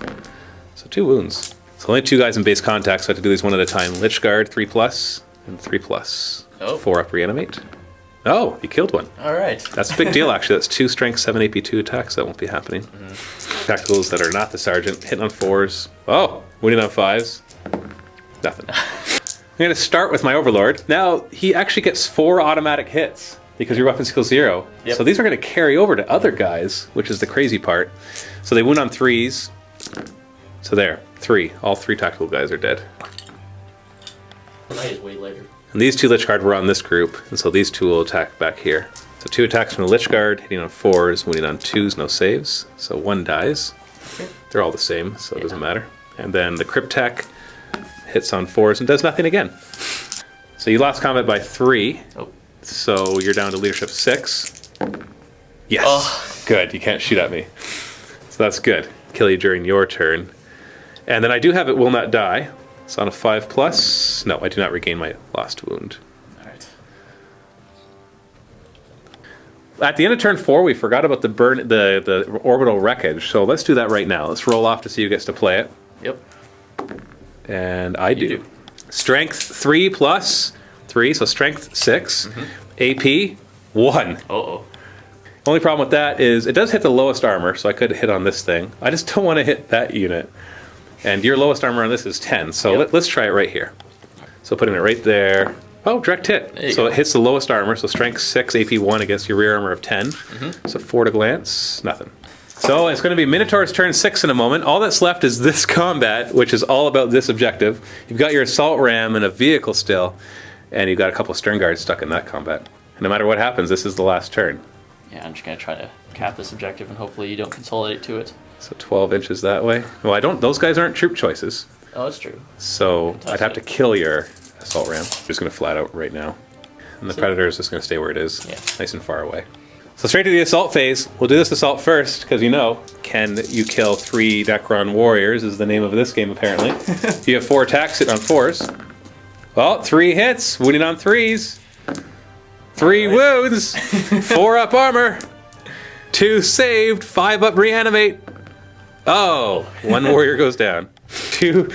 So 2 wounds. So only 2 guys in base contact, so I have to do these one at a time. Lich Guard, 3 plus, and 3 plus. Oh. 4 up reanimate. Oh, you killed one. Alright. That's a big deal, actually. That's 2 strength, 7 AP, 2 attacks. That won't be happening. Tacticals that are not the sergeant, hitting on 4s. Oh, winning on 5s. Nothing. I'm going to start with my overlord. Now, he actually gets 4 automatic hits because your weapon skill 0. Yep. So these are going to carry over to other guys, which is the crazy part. So they wound on 3s. So there, 3. All 3 tactical guys are dead. Night is way later. And these 2 Lich Guard were on this group, and so these 2 will attack back here. So 2 attacks from the Lich Guard, hitting on 4s, winning on 2s, no saves. So 1 dies. Okay. They're all the same, so it doesn't matter. And then the Cryptek hits on 4s and does nothing again. So you lost combat by 3. Oh. So you're down to leadership 6. Yes. Oh. Good, you can't shoot at me. So that's good. Kill you during your turn. And then I do have it will not die. So on a 5 plus, no, I do not regain my lost wound. Alright. At the end of turn 4, we forgot about the orbital wreckage. So let's do that right now. Let's roll off to see who gets to play it. Yep. And I You do. do. Strength 3 plus 3, so strength 6. AP 1. Uh-oh. Only problem with that is it does hit the lowest armor, so I could hit on this thing. I just don't want to hit that unit. And your lowest armor on this is 10, so let's try it right here. So putting it right there. Oh, direct hit. So it hits the lowest armor, so strength 6, AP 1 against your rear armor of 10. So 4 to glance, nothing. So it's going to be Minotaur's turn 6 in a moment. All that's left is this combat, which is all about this objective. You've got your assault ram and a vehicle still, and you've got a couple of Stern Guards stuck in that combat. And no matter what happens, this is the last turn. Yeah, I'm just going to try to cap this objective, and hopefully you don't consolidate to it. So 12 inches that way. Well, those guys aren't troop choices. Oh, that's true. So I'd have to kill your assault ram. I'm just going to flat out right now. And the Predator is just going to stay where it is, Yeah. nice and far away. So straight to the assault phase. We'll do this assault first, because can you kill 3 Necron warriors is the name of this game, apparently. You have 4 attacks, sitting on 4s. Well, 3 hits, wounding on 3s. 3 wounds, 4 up armor, 2 saved, 5 up reanimate. Oh, 1 warrior goes down. 2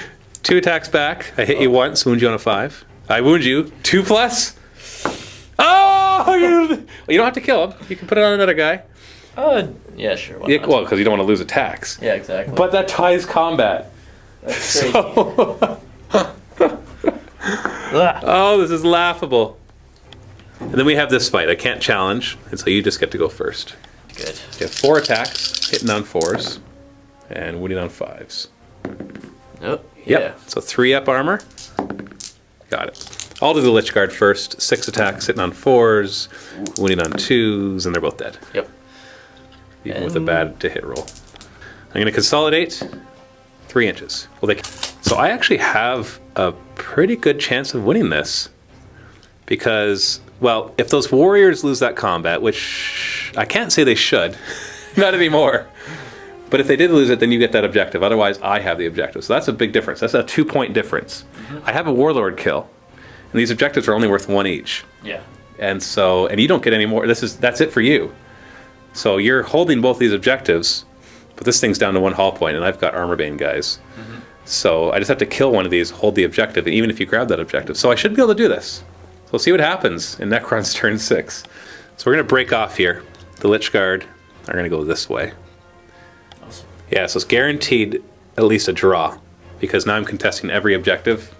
attacks back. I hit you once, wound you on a 5. I wound you, 2 plus. Oh! You don't have to kill him. You can put it on another guy. Yeah, sure. Why Yeah, not? well, because you don't want to lose attacks. Yeah, exactly. But that ties combat. That's crazy. Oh, this is laughable. And then we have this fight. I can't challenge, and so you just get to go first. Good. You have 4 attacks, hitting on 4s, and wounding on 5s. Oh, Yep. yeah. So 3 up armor. Got it. I'll do the Lich Guard first. 6 attacks, hitting on 4s, wounding on 2s, and they're both dead. Yep. Even with a bad to hit roll. I'm going to consolidate 3 inches. So I actually have a pretty good chance of winning this. Because, well, if those warriors lose that combat, which I can't say they should, not anymore. But if they did lose it, then you get that objective. Otherwise, I have the objective. So that's a big difference. That's a 2-point difference. I have a warlord kill. And these objectives are only worth 1 each. Yeah. And you don't get any more. That's it for you. So you're holding both these objectives, but this thing's down to 1 hull point, and I've got armorbane guys. So I just have to kill one of these, hold the objective, and even if you grab that objective. So I should be able to do this. So we'll see what happens in Necron's turn 6. So we're going to break off here. The Lich Guard are going to go this way. Awesome. Yeah, so it's guaranteed at least a draw, because now I'm contesting every objective,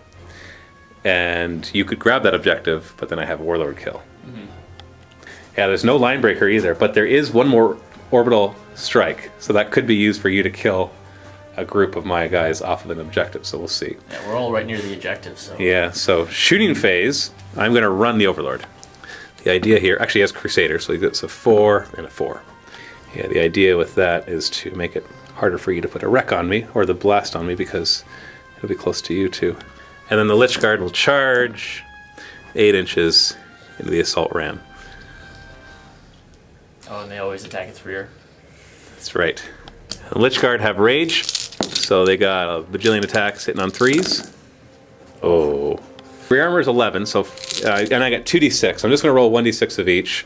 and you could grab that objective, but then I have a warlord kill. Yeah, there's no line breaker either, but there is 1 more orbital strike, so that could be used for you to kill a group of my guys off of an objective, so we'll see. Yeah, we're all right near the objective, so. Yeah, so shooting phase, I'm going to run the Overlord. The idea here, actually he has Crusader, so he gets a 4 and a 4. Yeah, the idea with that is to make it harder for you to put a wreck on me, or the blast on me, because it'll be close to you too. And then the Lich Guard will charge 8 inches into the assault ram. Oh, and they always attack its rear. That's right. The Lich Guard have rage, so they got a bajillion attacks hitting on 3s. Oh. Rear armor is 11, so and I got 2d6. I'm just going to roll 1d6 of each.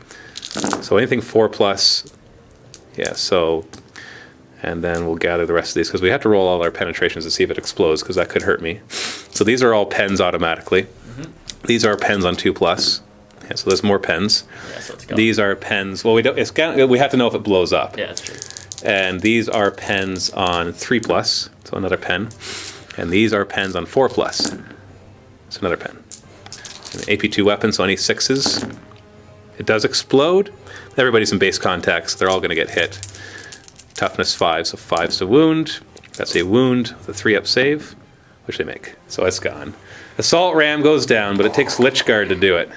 So anything 4 plus. Yeah, so. And then we'll gather the rest of these, because we have to roll all our penetrations to see if it explodes, because that could hurt me. So these are all pens automatically. These are pens on 2 plus. Yeah, so there's more pens. Yeah, so let's go. These are pens. Well, we have to know if it blows up. Yeah, that's true. And these are pens on 3 plus, so another pen. And these are pens on 4 plus, so another pen. And AP2 weapon, so any 6s. It does explode. Everybody's in base contacts. They're all going to get hit. Toughness 5, so 5's to wound. That's a wound with a 3-up save, which they make. So it's gone. Assault Ram goes down, but it takes Lich Guard to do it.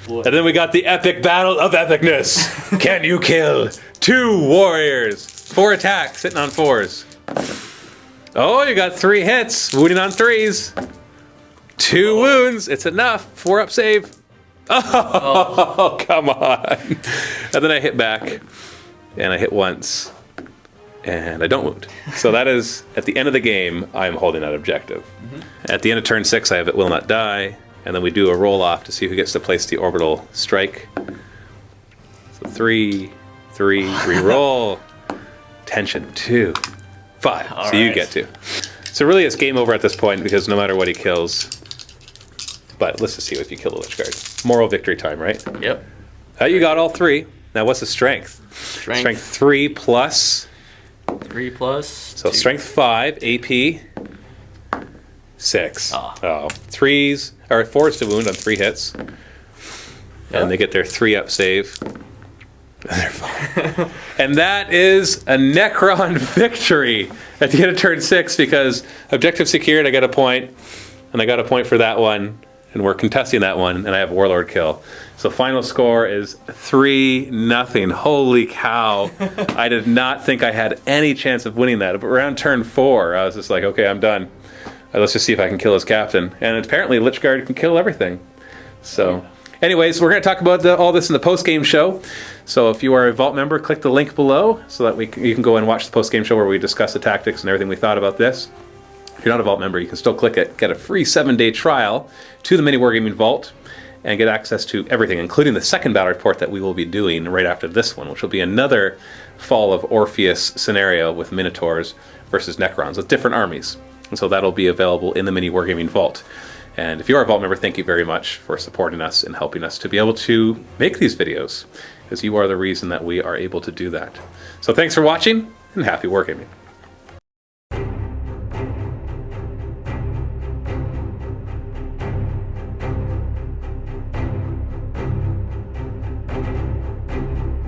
What? And then we got the epic battle of epicness. Can you kill 2 warriors? 4 attacks, hitting on 4s. Oh, you got 3 hits, wounding on 3s. 2 wounds, it's enough. 4-up save. Oh, come on. And then I hit back, and I hit once, and I don't wound. So that is, at the end of the game, I'm holding that objective. At the end of turn 6, I have It Will Not Die. And then we do a roll-off to see who gets to place the orbital strike. So 3, re-roll. Tension, 2, 5. All so you right. get to. So really it's game over at this point, because no matter what he kills. But let's just see if you kill the Lich Guard. Moral victory time, right? Yep. You got all 3. Now what's the strength? Strength 3 plus. 3 plus. So 2. strength 5, AP 6. Ah. Oh, 3s, or 4s to wound on 3 hits. And they get their 3-up save. They're fine. And that is a Necron victory at the end of turn 6, because objective secured, I got a point, and I got a point for that one, and we're contesting that one, and I have Warlord kill. So final score is 3-0. Holy cow. I did not think I had any chance of winning that. But around turn 4, I was just like, okay, I'm done. Let's just see if I can kill his captain. And apparently Lich Guard can kill everything. So, Anyways, we're going to talk about all this in the post-game show. So if you are a Vault member, click the link below so that you can go and watch the post-game show where we discuss the tactics and everything we thought about this. If you're not a Vault member, you can still click it, get a free 7-day trial to the Mini Wargaming Vault, and get access to everything, including the second battle report that we will be doing right after this one, which will be another Fall of Orpheus scenario with Minotaurs versus Necrons with different armies. And so that'll be available in the Mini Wargaming Vault. And if you are a Vault member, thank you very much for supporting us and helping us to be able to make these videos, because you are the reason that we are able to do that. So thanks for watching, and happy Wargaming.